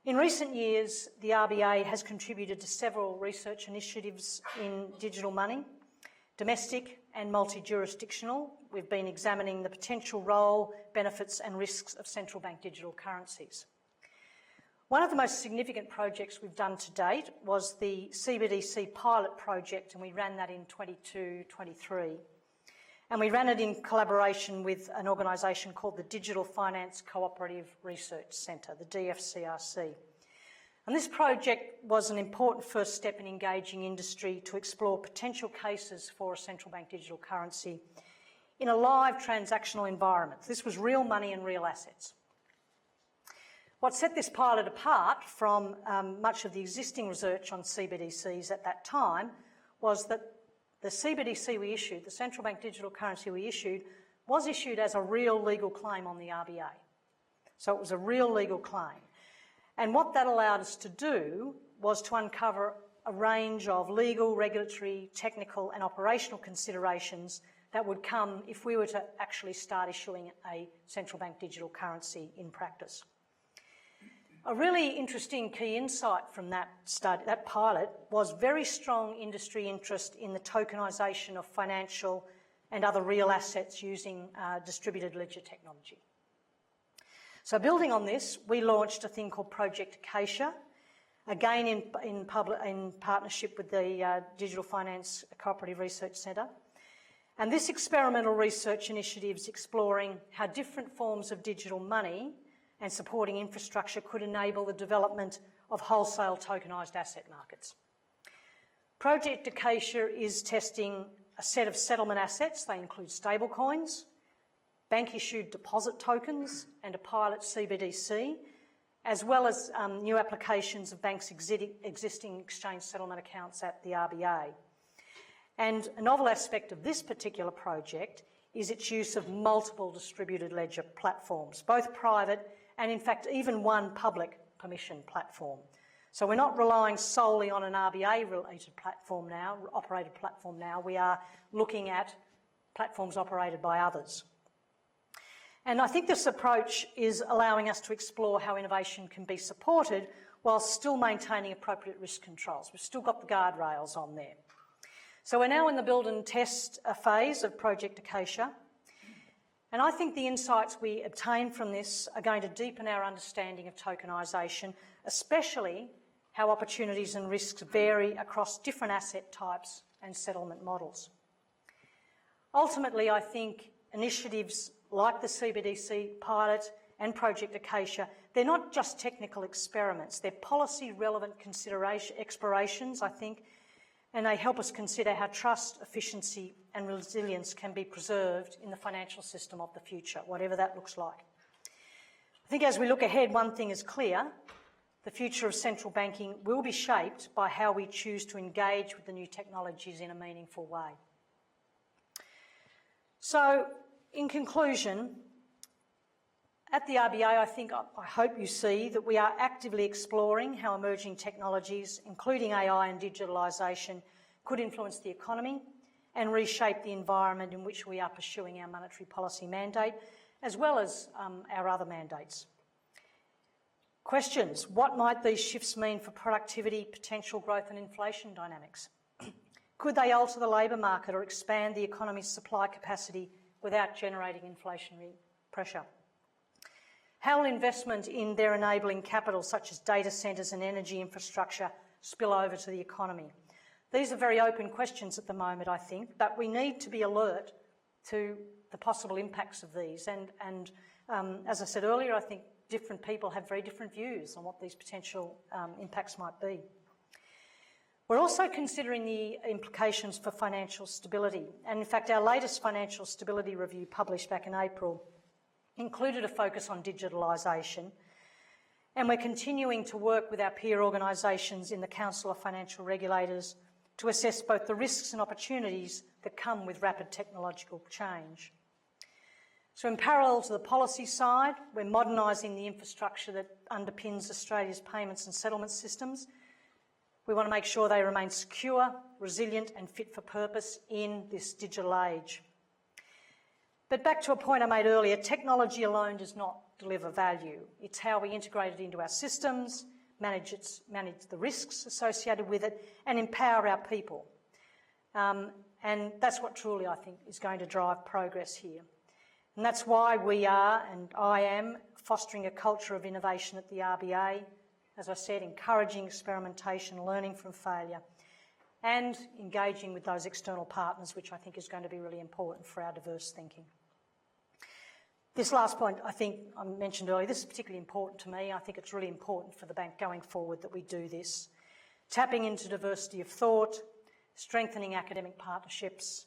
In recent years, the RBA has contributed to several research initiatives in digital money. Domestic and multi-jurisdictional, we've been examining the potential role, benefits and risks of central bank digital currencies. One of the most significant projects we've done to date was the CBDC pilot project, and we ran that in 22-23. And we ran it in collaboration with an organisation called the Digital Finance Cooperative Research Centre, the DFCRC. And this project was an important first step in engaging industry to explore potential cases for a central bank digital currency in a live transactional environment. This was real money and real assets. What set this pilot apart from much of the existing research on CBDCs at that time was that the CBDC we issued, the central bank digital currency we issued, was issued as a real legal claim on the RBA. So it was a real legal claim. And what that allowed us to do was to uncover a range of legal, regulatory, technical and operational considerations that would come if we were to actually start issuing a central bank digital currency in practice. A really interesting key insight from that study, that pilot, was very strong industry interest in the tokenisation of financial and other real assets using distributed ledger technology. So building on this, we launched a thing called Project Acacia, again in partnership with the Digital Finance Cooperative Research Centre. And this experimental research initiative is exploring how different forms of digital money and supporting infrastructure could enable the development of wholesale tokenised asset markets. Project Acacia is testing a set of settlement assets. They include stablecoins, bank-issued deposit tokens and a pilot CBDC, as well as new applications of banks' existing exchange settlement accounts at the RBA. And a novel aspect of this particular project is its use of multiple distributed ledger platforms, both private and in fact even one public permission platform. So we're not relying solely on an RBA-related platform now, operated platform now. We are looking at platforms operated by others. And I think this approach is allowing us to explore how innovation can be supported while still maintaining appropriate risk controls. We've still got the guardrails on there. So we're now in the build and test phase of Project Acacia. And I think the insights we obtain from this are going to deepen our understanding of tokenisation, especially how opportunities and risks vary across different asset types and settlement models. Ultimately, I think initiatives like the CBDC pilot and Project Acacia, they're not just technical experiments, they're policy-relevant explorations, I think, and they help us consider how trust, efficiency and resilience can be preserved in the financial system of the future, whatever that looks like. I think as we look ahead, one thing is clear: the future of central banking will be shaped by how we choose to engage with the new technologies in a meaningful way. So, in conclusion, at the RBA, I hope you see that we are actively exploring how emerging technologies, including AI and digitalisation, could influence the economy and reshape the environment in which we are pursuing our monetary policy mandate, as well as our other mandates. Questions: what might these shifts mean for productivity, potential growth and inflation dynamics? Could they alter the labour market or expand the economy's supply capacity without generating inflationary pressure? How will investment in their enabling capital, such as data centres and energy infrastructure, spill over to the economy? These are very open questions at the moment, I think, but we need to be alert to the possible impacts of these. And as I said earlier, I think different people have very different views on what these potential impacts might be. We're also considering the implications for financial stability. And in fact, our latest financial stability review, published back in April, included a focus on digitalisation. And we're continuing to work with our peer organisations in the Council of Financial Regulators to assess both the risks and opportunities that come with rapid technological change. So in parallel to the policy side, we're modernising the infrastructure that underpins Australia's payments and settlement systems. We want to make sure they remain secure, resilient and fit for purpose in this digital age. But back to a point I made earlier, technology alone does not deliver value. It's how we integrate it into our systems, manage the risks associated with it and empower our people. And that's what truly I think is going to drive progress here. And that's why we are, and I am, fostering a culture of innovation at the RBA, as I said, encouraging experimentation, learning from failure, and engaging with those external partners, which I think is going to be really important for our diverse thinking. This last point, I think I mentioned earlier, this is particularly important to me. I think it's really important for the bank going forward that we do this. Tapping into diversity of thought, strengthening academic partnerships,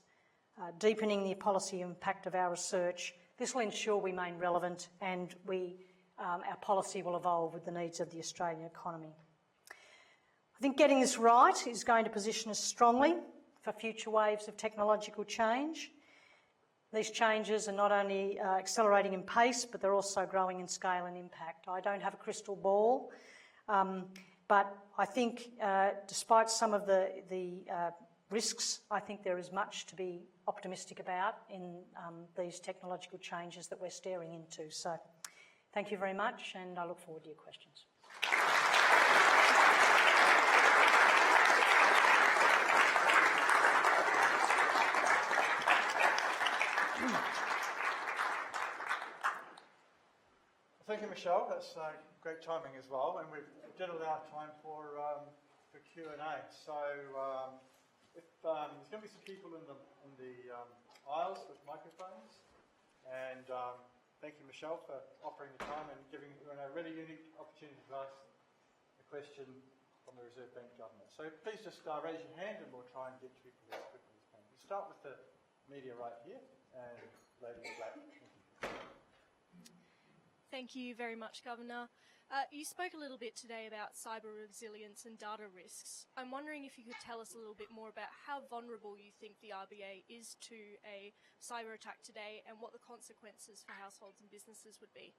deepening the policy impact of our research. This will ensure we remain relevant and our policy will evolve with the needs of the Australian economy. I think getting this right is going to position us strongly for future waves of technological change. These changes are not only accelerating in pace, but they're also growing in scale and impact. I don't have a crystal ball, but I think despite some of the risks, I think there is much to be optimistic about in these technological changes that we're staring into. So thank you very much, and I look forward to your questions. Thank you, Michelle. That's great timing as well, and we did allow time for Q&A. So if there's going to be some people in the aisles with microphones, and thank you, Michelle, for offering the time and giving a really unique opportunity to ask a question from the Reserve Bank Governor. So please just raise your hand, and we'll try and get to people as quickly as possible. We'll start with the media right here, and Lady in Black. Thank you. Thank you very much, Governor. You spoke a little bit today about cyber resilience and data risks. I'm wondering if you could tell us a little bit more about how vulnerable you think the RBA is to a cyber attack today and what the consequences for households and businesses would be.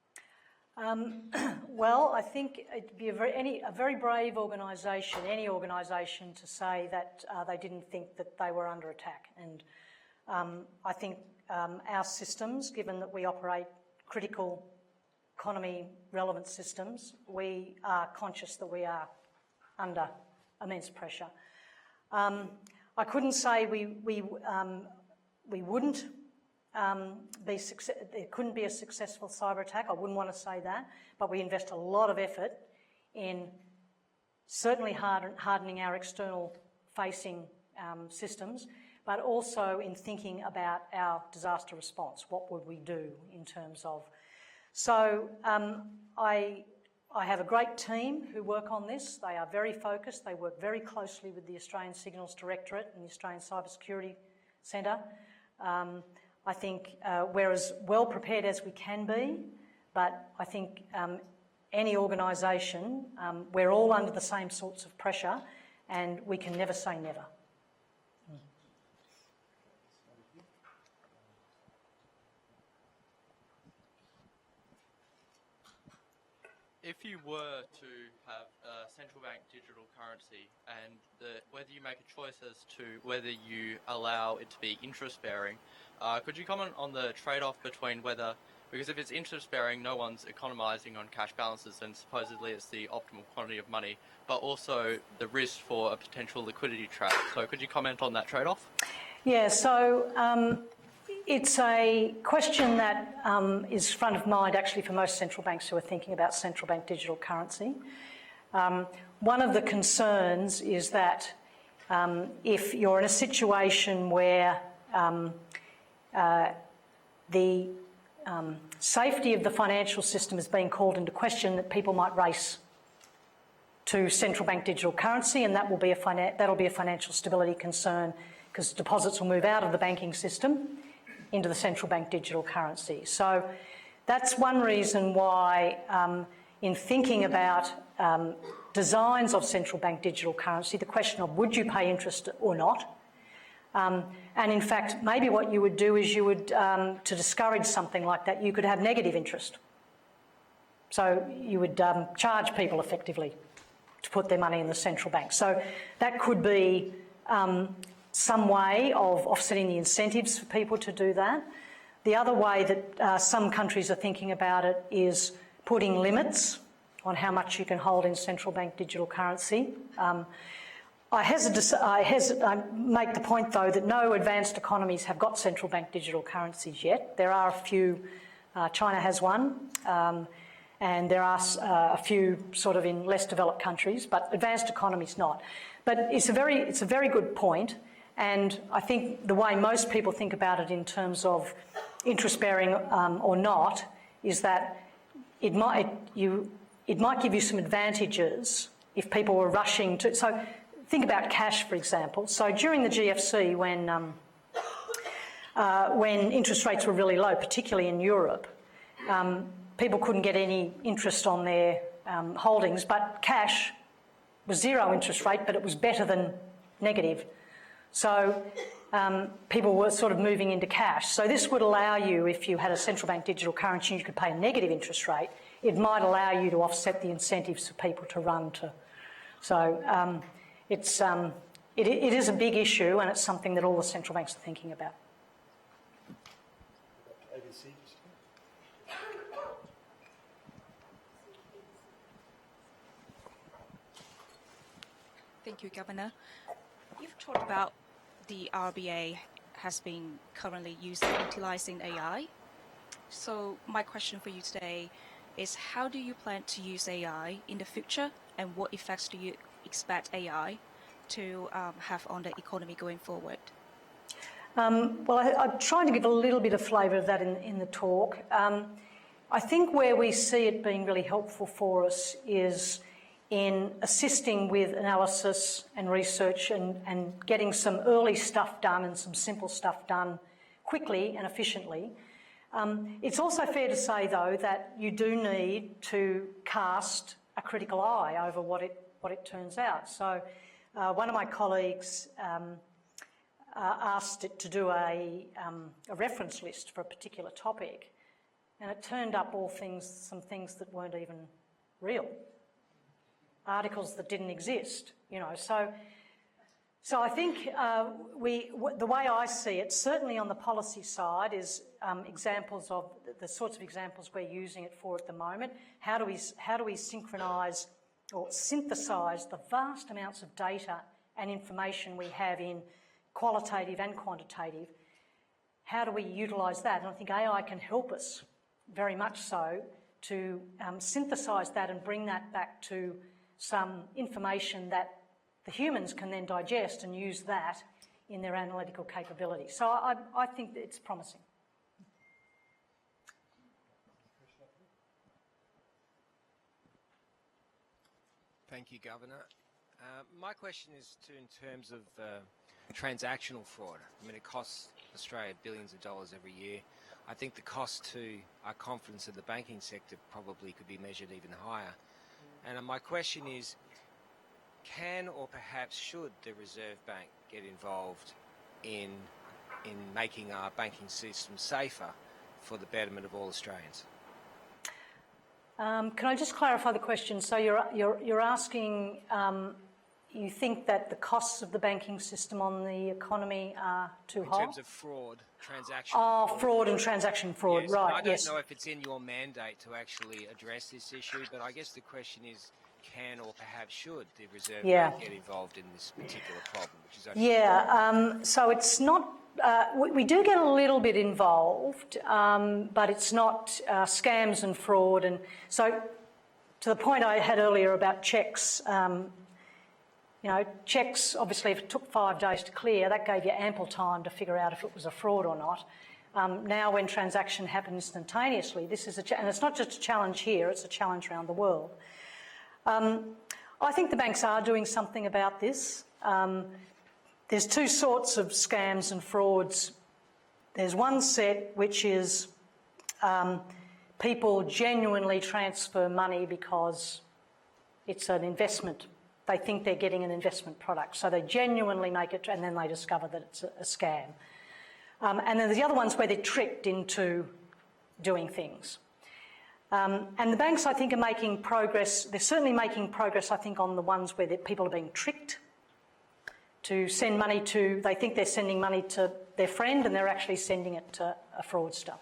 Well, I think it'd be a very brave organisation, any organisation, to say that they didn't think that they were under attack. And I think our systems, given that we operate critical economy relevant systems, we are conscious that we are under immense pressure. I couldn't say we wouldn't there couldn't be a successful cyber attack. I wouldn't want to say that, but we invest a lot of effort in certainly hardening our external facing systems, but also in thinking about our disaster response. What would we do in terms of... So I have a great team who work on this. They are very focused. They work very closely with the Australian Signals Directorate and the Australian Cybersecurity Centre. I think we're as well prepared as we can be, but I think any organisation, we're all under the same sorts of pressure, and we can never say never. If you were to have a central bank digital currency and whether you make a choice as to whether you allow it to be interest-bearing, could you comment on the trade-off between whether, because if it's interest-bearing, no one's economising on cash balances and supposedly it's the optimal quantity of money, but also the risk for a potential liquidity trap. So could you comment on that trade-off? Yeah, so it's a question that is front of mind actually for most central banks who are thinking about central bank digital currency. One of the concerns is that if you're in a situation where the safety of the financial system is being called into question, that people might race to central bank digital currency, and that'll be a financial stability concern because deposits will move out of the banking system into the central bank digital currency. So that's one reason why in thinking about designs of central bank digital currency, the question of would you pay interest or not, and in fact maybe what you would do is you would, to discourage something like that, you could have negative interest. So you would charge people effectively to put their money in the central bank. So that could be some way of offsetting the incentives for people to do that. The other way that some countries are thinking about it is putting limits on how much you can hold in central bank digital currency. I make the point, though, that no advanced economies have got central bank digital currencies yet. There are a few, China has one, and there are a few sort of in less developed countries, but advanced economies not. But it's a very good point. And I think the way most people think about it in terms of interest-bearing or not is that it might give you some advantages if people were rushing to... So think about cash, for example. So during the GFC, when interest rates were really low, particularly in Europe, people couldn't get any interest on their holdings, but cash was zero interest rate, but it was better than negative. So people were sort of moving into cash. So this would allow you, if you had a central bank digital currency and you could pay a negative interest rate, it might allow you to offset the incentives for people to run to. So it is a big issue, and it's something that all the central banks are thinking about. Thank you, Governor. You've talked about the RBA has been currently utilising AI. So my question for you today is, how do you plan to use AI in the future, and what effects do you expect AI to have on the economy going forward? Well, I'm trying to give a little bit of flavour of that in the talk. I think where we see it being really helpful for us is in assisting with analysis and research and getting some early stuff done and some simple stuff done quickly and efficiently. It's also fair to say, though, that you do need to cast a critical eye over what it turns out. So one of my colleagues asked it to do a reference list for a particular topic, and it turned up some things that weren't even real. Articles that didn't exist, you know. So I think the way I see it, certainly on the policy side, is examples of the sorts of examples we're using it for at the moment. How do we synchronise or synthesise the vast amounts of data and information we have in qualitative and quantitative how do we utilise that? And I think AI can help us very much so to synthesise that and bring that back to some information that the humans can then digest and use that in their analytical capability. So I think that it's promising. Thank you, Governor. My question is in terms of transactional fraud. I mean, it costs Australia billions of dollars every year. I think the cost to our confidence in the banking sector probably could be measured even higher. And my question is, can or perhaps should the Reserve Bank get involved in making our banking system safer for the betterment of all Australians? Can I just clarify the question? So you're asking, you think that the costs of the banking system on the economy are too high? In terms of fraud, transaction. Oh, fraud and transaction fraud, yes, right, I don't yes. know if it's in your mandate to actually address this issue, but I guess the question is, can or perhaps should the Reserve Bank get involved in this particular problem? Which is only so it's not, we do get a little bit involved, but it's not scams and fraud. And so to the point I had earlier about cheques, you know, cheques, obviously, if it took 5 days to clear, that gave you ample time to figure out if it was a fraud or not. Now, when transaction happens instantaneously, this is and it's not just a challenge here, it's a challenge around the world. I think the banks are doing something about this. There's two sorts of scams and frauds. There's one set which is people genuinely transfer money because it's an investment. They think they're getting an investment product, so they genuinely make it, and then they discover that it's a scam. And then there's the other ones where they're tricked into doing things. And the banks, I think, are making progress. They're certainly making progress, I think, on the ones where people are being tricked to send money to, they think they're sending money to their friend and they're actually sending it to a fraudster.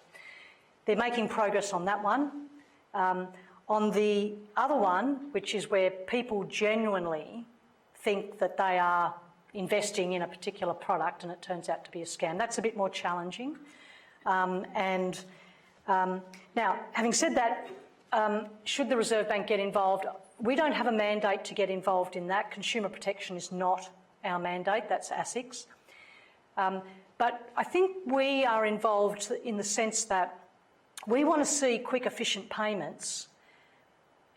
They're making progress on that one. On the other one, which is where people genuinely think that they are investing in a particular product and it turns out to be a scam, that's a bit more challenging. Now, having said that, should the Reserve Bank get involved? We don't have a mandate to get involved in that. Consumer protection is not our mandate, that's ASIC's. But I think we are involved in the sense that we want to see quick, efficient payments,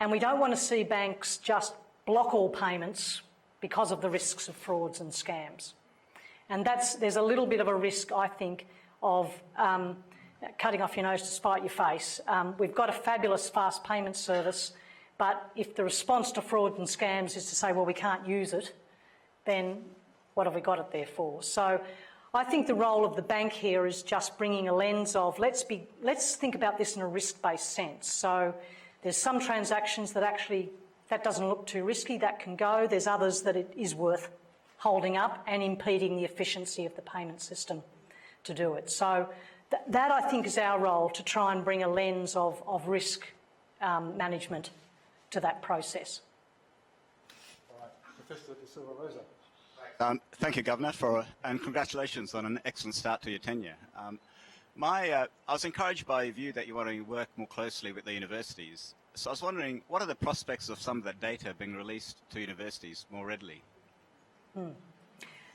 and we don't want to see banks just block all payments because of the risks of frauds and scams. And there's a little bit of a risk, I think, of cutting off your nose to spite your face. We've got a fabulous fast payment service, but if the response to fraud and scams is to say, well, we can't use it, then what have we got it there for? So I think the role of the bank here is just bringing a lens of let's think about this in a risk-based sense. So there's some transactions that actually, that doesn't look too risky, that can go. There's others that it is worth holding up and impeding the efficiency of the payment system to do it. So that I think is our role, to try and bring a lens of risk management to that process. All right, Professor De Silva Rosa. Thank you, Governor, and congratulations on an excellent start to your tenure. I was encouraged by your view that you want to work more closely with the universities. So I was wondering, what are the prospects of some of that data being released to universities more readily?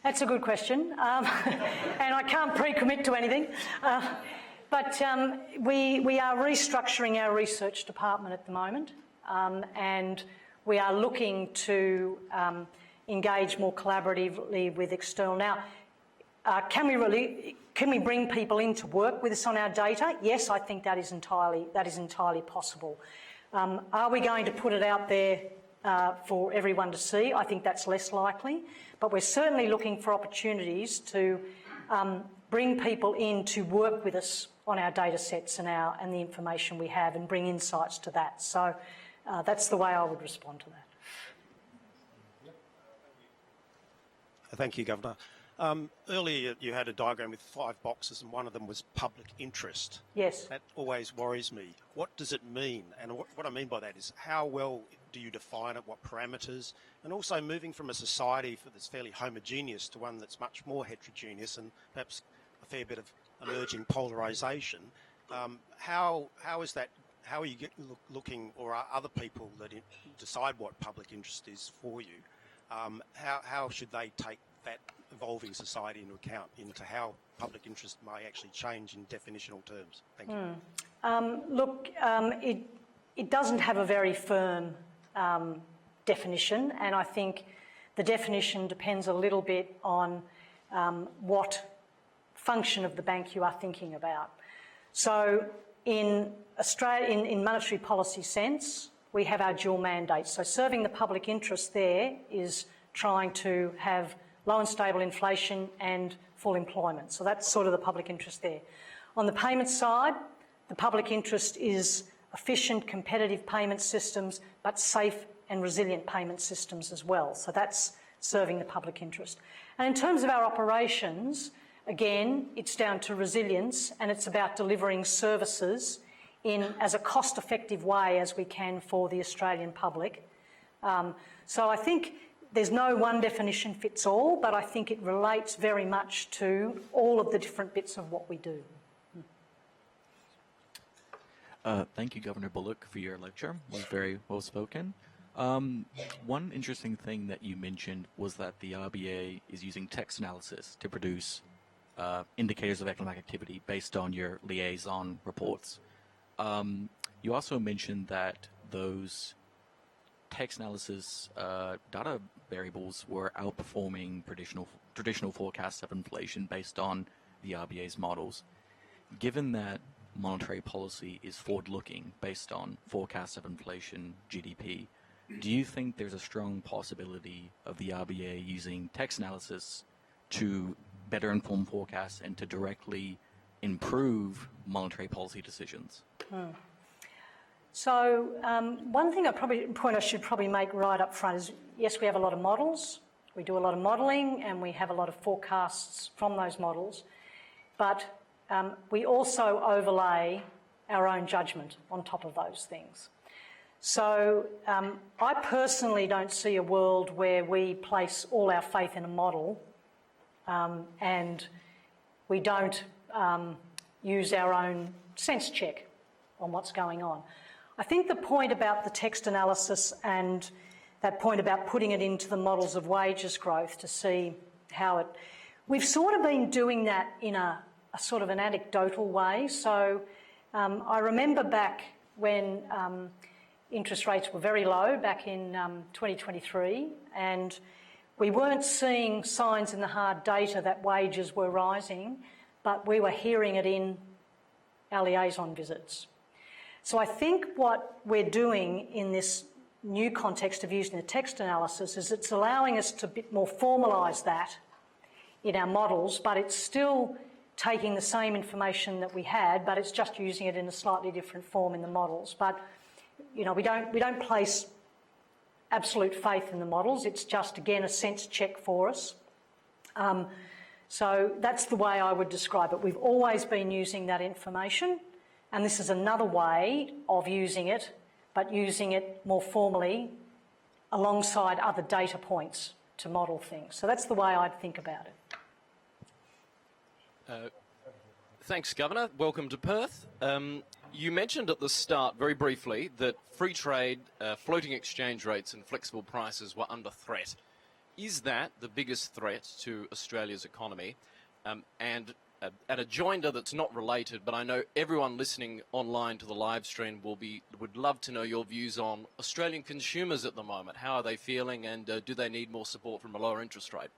That's a good question, and I can't pre-commit to anything. But we are restructuring our research department at the moment, and we are looking to engage more collaboratively with external. Now, can we bring people in to work with us on our data? Yes, I think that is entirely possible. Are we going to put it out there for everyone to see? I think that's less likely, but we're certainly looking for opportunities to bring people in to work with us on our data sets and the information we have, and bring insights to that. So that's the way I would respond to that. Thank you, Governor. Earlier you had a diagram with 5 boxes and one of them was public interest. Yes. That always worries me. What does it mean? And what I mean by that is, how well do you define it, what parameters? And also moving from a society that's fairly homogeneous to one that's much more heterogeneous and perhaps a fair bit of emerging polarisation. How is that? How are you looking, or are other people that decide what public interest is for you? How should they take that evolving society into account, into how public interest may actually change in definitional terms? Thank you. It doesn't have a very firm definition, and I think the definition depends a little bit on what function of the bank you are thinking about. So in Australia, in monetary policy sense, we have our dual mandates. So serving the public interest there is trying to have low and stable inflation and full employment. So that's sort of the public interest there. On the payment side, the public interest is efficient, competitive payment systems, but safe and resilient payment systems as well. So that's serving the public interest. And in terms of our operations, again, it's down to resilience, and it's about delivering services in as a cost-effective way as we can for the Australian public. So I think there's no one definition fits all, but I think it relates very much to all of the different bits of what we do. Thank you, Governor Bullock, for your lecture. It was very well spoken. One interesting thing that you mentioned was that the RBA is using text analysis to produce indicators of economic activity based on your liaison reports. You also mentioned that those text analysis data variables were outperforming traditional forecasts of inflation based on the RBA's models. Given that monetary policy is forward-looking based on forecasts of inflation, GDP, do you think there's a strong possibility of the RBA using text analysis to better inform forecasts and to directly improve monetary policy decisions? So one thing point I should probably make right up front is, yes, we have a lot of models, we do a lot of modelling, and we have a lot of forecasts from those models, but we also overlay our own judgment on top of those things. So I personally don't see a world where we place all our faith in a model and we don't use our own sense check on what's going on. I think the point about the text analysis and that point about putting it into the models of wages growth to see how it... We've sort of been doing that in a sort of an anecdotal way. So I remember back when interest rates were very low, back in 2023, and we weren't seeing signs in the hard data that wages were rising, but we were hearing it in our liaison visits. So I think what we're doing in this new context of using the text analysis is it's allowing us to a bit more formalise that in our models, but it's still taking the same information that we had, but it's just using it in a slightly different form in the models. But you know, we don't place absolute faith in the models. It's just, again, a sense check for us. So that's the way I would describe it. We've always been using that information, and this is another way of using it, but using it more formally alongside other data points to model things. So that's the way I'd think about it. Thanks, Governor. Welcome to Perth. You mentioned at the start, very briefly, that free trade, floating exchange rates and flexible prices were under threat. Is that the biggest threat to Australia's economy? And at a joinder that's not related, but I know everyone listening online to the live stream would love to know your views on Australian consumers at the moment. How are they feeling, and do they need more support from a lower interest rate?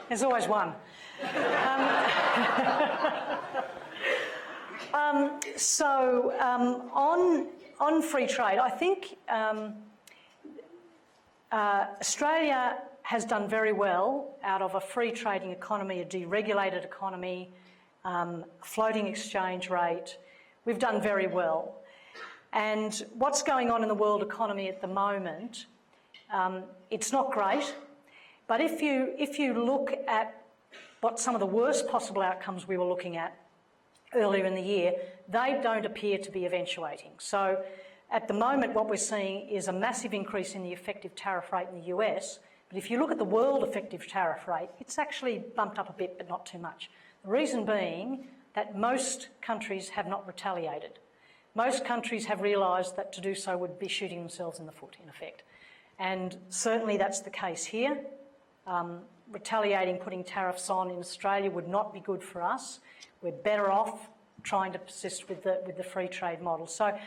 There's always one. On free trade, I think Australia has done very well out of a free trading economy, a deregulated economy, floating exchange rate. We've done very well. And what's going on in the world economy at the moment, it's not great. But if you look at what some of the worst possible outcomes we were looking at earlier in the year, they don't appear to be eventuating. So at the moment, what we're seeing is a massive increase in the effective tariff rate in the US But if you look at the world effective tariff rate, it's actually bumped up a bit, but not too much. The reason being that most countries have not retaliated. Most countries have realised that to do so would be shooting themselves in the foot, in effect. And certainly that's the case here. Retaliating, putting tariffs on in Australia would not be good for us. We're better off trying to persist with the free trade model. So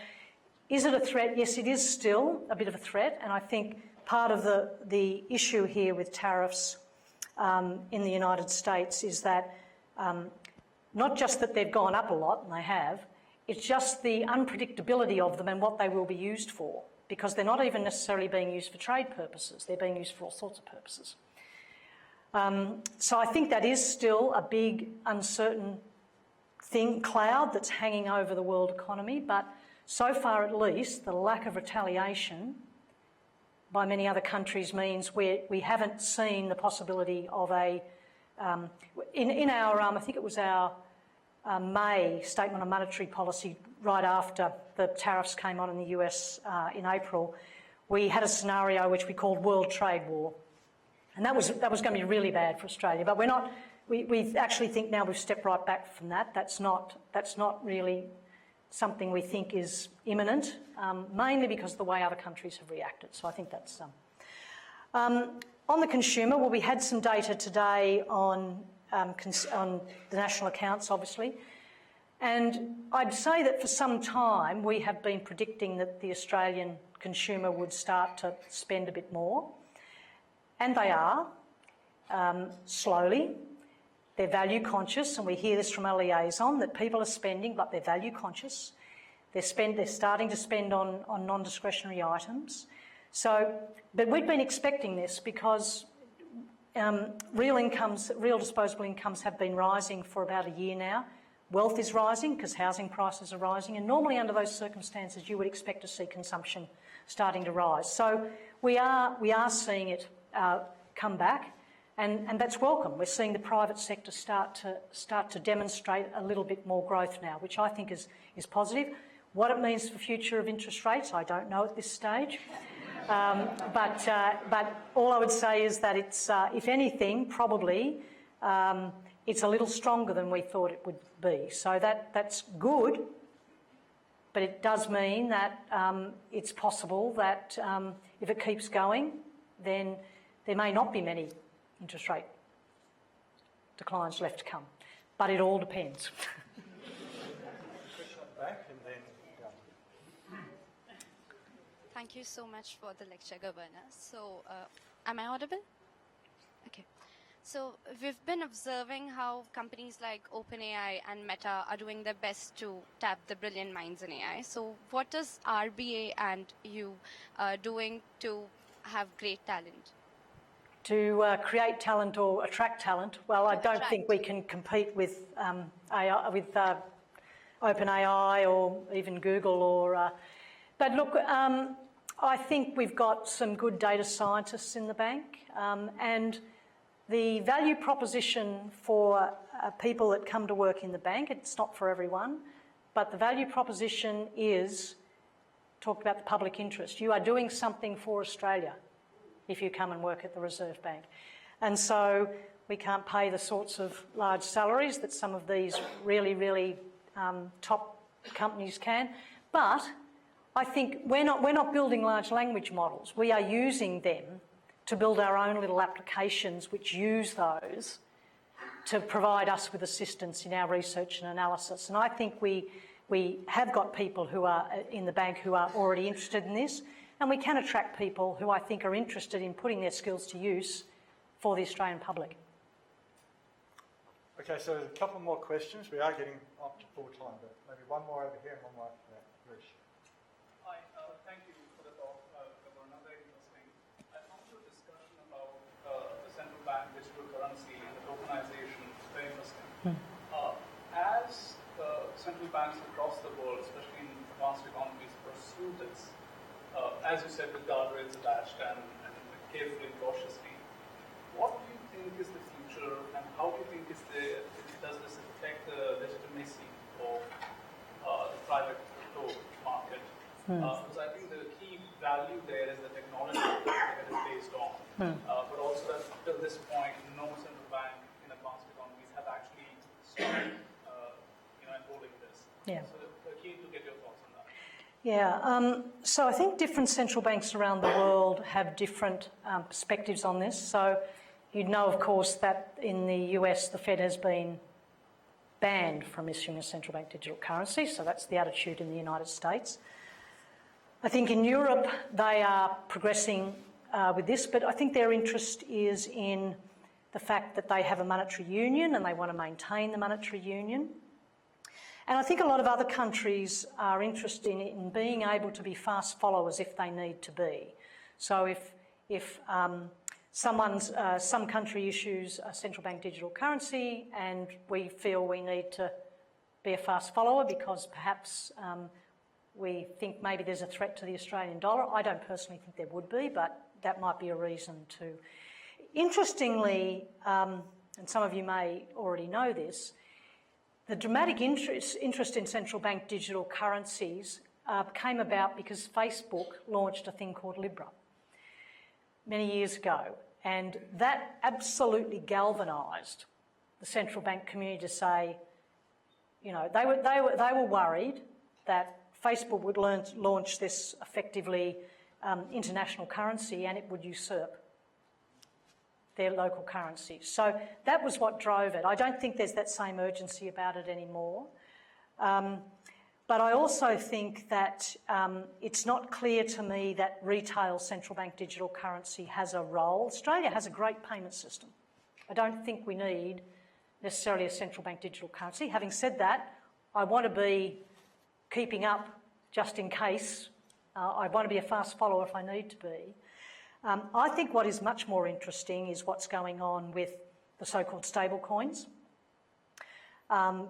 is it a threat? Yes, it is still a bit of a threat, and I think part of the issue here with tariffs in the United States is that not just that they've gone up a lot, and they have, it's just the unpredictability of them and what they will be used for, because they're not even necessarily being used for trade purposes, they're being used for all sorts of purposes. So I think that is still a big uncertain cloud that's hanging over the world economy, but so far at least the lack of retaliation by many other countries means we haven't seen the possibility of a... in our, I think it was our May Statement on Monetary Policy right after the tariffs came on in the US in April, we had a scenario which we called World Trade War. And that was going to be really bad for Australia, but we're not... We actually think now we've stepped right back from that. That's not really something we think is imminent, mainly because of the way other countries have reacted. So I think that's... on the consumer, well, we had some data today on the national accounts, obviously, and I'd say that for some time we have been predicting that the Australian consumer would start to spend a bit more, and they are, slowly. They're value conscious, and we hear this from our liaison, that people are spending, but they're value conscious. They're starting to spend on non-discretionary items. So, but we've been expecting this because real disposable incomes have been rising for about a year now. Wealth is rising because housing prices are rising, and normally under those circumstances you would expect to see consumption starting to rise. So we are seeing it come back. And that's welcome. We're seeing the private sector start to demonstrate a little bit more growth now, which I think is positive. What it means for the future of interest rates, I don't know at this stage. But all I would say is that it's, if anything, probably it's a little stronger than we thought it would be. So that's good, but it does mean that it's possible that if it keeps going, then there may not be many interest rate declines left to come. But it all depends. Thank you so much for the lecture, Governor. So, am I audible? Okay. So, we've been observing how companies like OpenAI and Meta are doing their best to tap the brilliant minds in AI. So, what is RBA and you doing to have great talent? To create talent or attract talent, well, I don't think we can compete with AI, with OpenAI or even Google. Or, but look, I think we've got some good data scientists in the bank, and the value proposition for people that come to work in the bank, it's not for everyone, but the value proposition is, talk about the public interest. You are doing something for Australia if you come and work at the Reserve Bank. And so we can't pay the sorts of large salaries that some of these really top companies can. But I think we're not building large language models. We are using them to build our own little applications which use those to provide us with assistance in our research and analysis. And I think we have got people who are in the bank who are already interested in this, and we can attract people who I think are interested in putting their skills to use for the Australian public. Okay, so there's a couple more questions. We are getting up to full time, but maybe one more over here and one more after that. Rich. Hi, thank you for the talk, Governor. Very interesting. I found your discussion about the central bank digital currency and the tokenization very interesting. As central banks across the world, especially in advanced economies, pursue this, as you said, with guardrails attached and carefully, cautiously, what do you think is the future, and how do you think does this affect the legitimacy of the private crypto market? Because I think the key value there is the technology that it is based on, but also that till this point, no central bank in advanced economies have actually started, enrolling this. Yeah. So we're keen to get your thoughts on that. Yeah, so I think different central banks around the world have different perspectives on this. So you'd know, of course, that in the US, the Fed has been banned from issuing a central bank digital currency, so that's the attitude in the United States. I think in Europe, they are progressing with this, but I think their interest is in the fact that they have a monetary union and they want to maintain the monetary union. And I think a lot of other countries are interested in being able to be fast followers if they need to be. So if some country issues a central bank digital currency and we feel we need to be a fast follower because perhaps we think maybe there's a threat to the Australian dollar. I don't personally think there would be, but that might be a reason to. Interestingly, and some of you may already know this, the dramatic interest in central bank digital currencies came about because Facebook launched a thing called Libra many years ago, and that absolutely galvanised the central bank community to say, they were worried that Facebook would launch this effectively international currency and it would usurp their local currencies. So that was what drove it. I don't think there's that same urgency about it anymore. But I also think that it's not clear to me that retail central bank digital currency has a role. Australia has a great payment system. I don't think we need necessarily a central bank digital currency. Having said that, I want to be keeping up just in case. I want to be a fast follower if I need to be. I think what is much more interesting is what's going on with the so-called stable coins,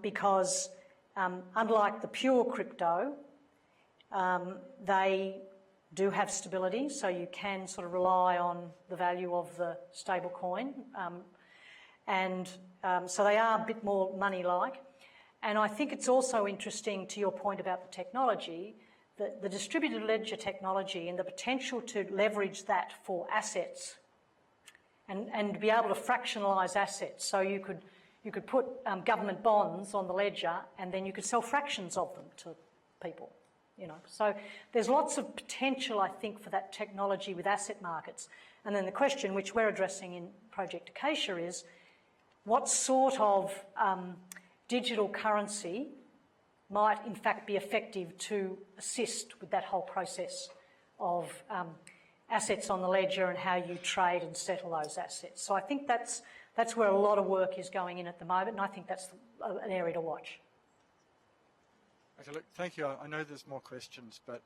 because unlike the pure crypto, they do have stability, so you can sort of rely on the value of the stable coin, so they are a bit more money-like. And I think it's also interesting, to your point about the technology, the distributed ledger technology and the potential to leverage that for assets and be able to fractionalise assets. So you could put government bonds on the ledger and then you could sell fractions of them to people, So there's lots of potential, I think, for that technology with asset markets. And then the question, which we're addressing in Project Acacia, is what sort of digital currency might in fact be effective to assist with that whole process of assets on the ledger and how you trade and settle those assets. So I think that's where a lot of work is going in at the moment, and I think that's an area to watch. Okay, look, thank you. I know there's more questions, but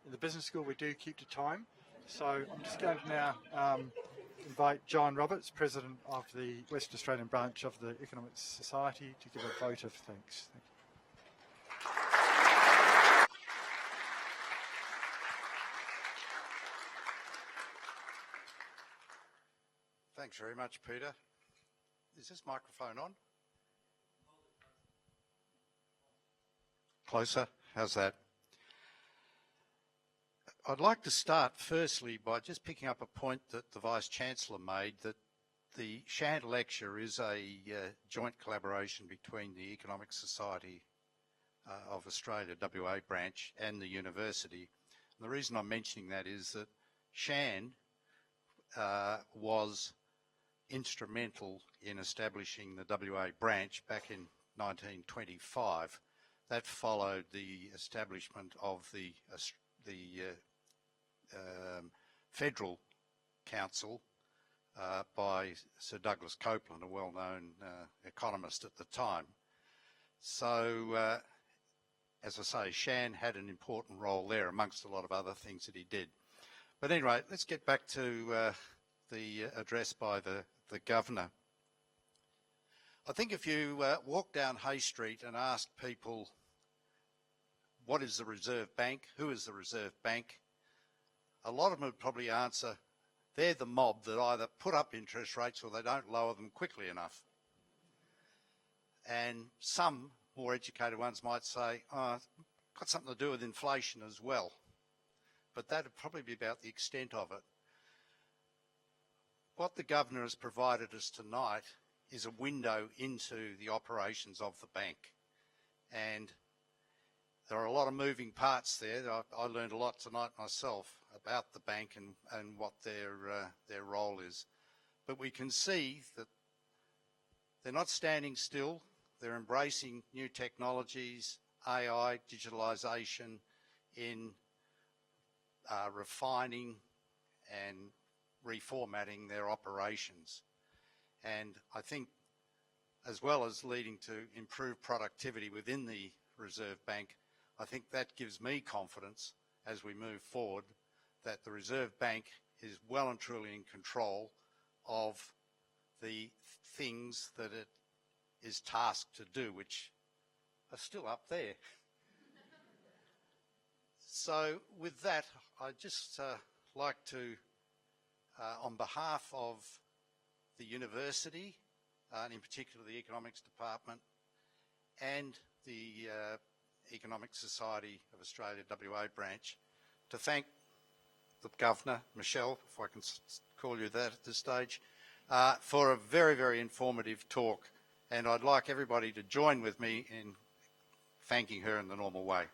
in the business school we do keep to time. So I'm just going to now invite John Roberts, President of the West Australian branch of the Economic Society, to give a vote of thanks. Thank you. Thanks very much, Peter. Is this microphone on? Closer? How's that? I'd like to start firstly by just picking up a point that the Vice-Chancellor made, that the Shann Lecture is a joint collaboration between the Economic Society of Australia, WA branch, and the university. And the reason I'm mentioning that is that Shann was instrumental in establishing the WA branch back in 1925. That followed the establishment of the Federal Council by Sir Douglas Copeland, a well-known economist at the time. So, as I say, Shann had an important role there amongst a lot of other things that he did. But anyway, let's get back to the address by the Governor. I think if you walk down Hay Street and ask people, what is the Reserve Bank? Who is the Reserve Bank? A lot of them would probably answer, they're the mob that either put up interest rates or they don't lower them quickly enough. And some more educated ones might say, oh, it's got something to do with inflation as well. but that would probably be about the extent of it. What the Governor has provided us tonight is a window into the operations of the bank. And there are a lot of moving parts there. I learned a lot tonight myself about the bank and what their role is. But we can see that they're not standing still. They're embracing new technologies, AI, digitalisation, in refining and reformatting their operations. And I think, as well as leading to improved productivity within the Reserve Bank, I think that gives me confidence as we move forward that the Reserve Bank is well and truly in control of the things that it is tasked to do, which are still up there. So with that, I'd just like to, on behalf of the university, and in particular the Economics Department, and the Economic Society of Australia WA branch, to thank the Governor, Michelle, if I can call you that at this stage, for a very, very informative talk. And I'd like everybody to join with me in thanking her in the normal way.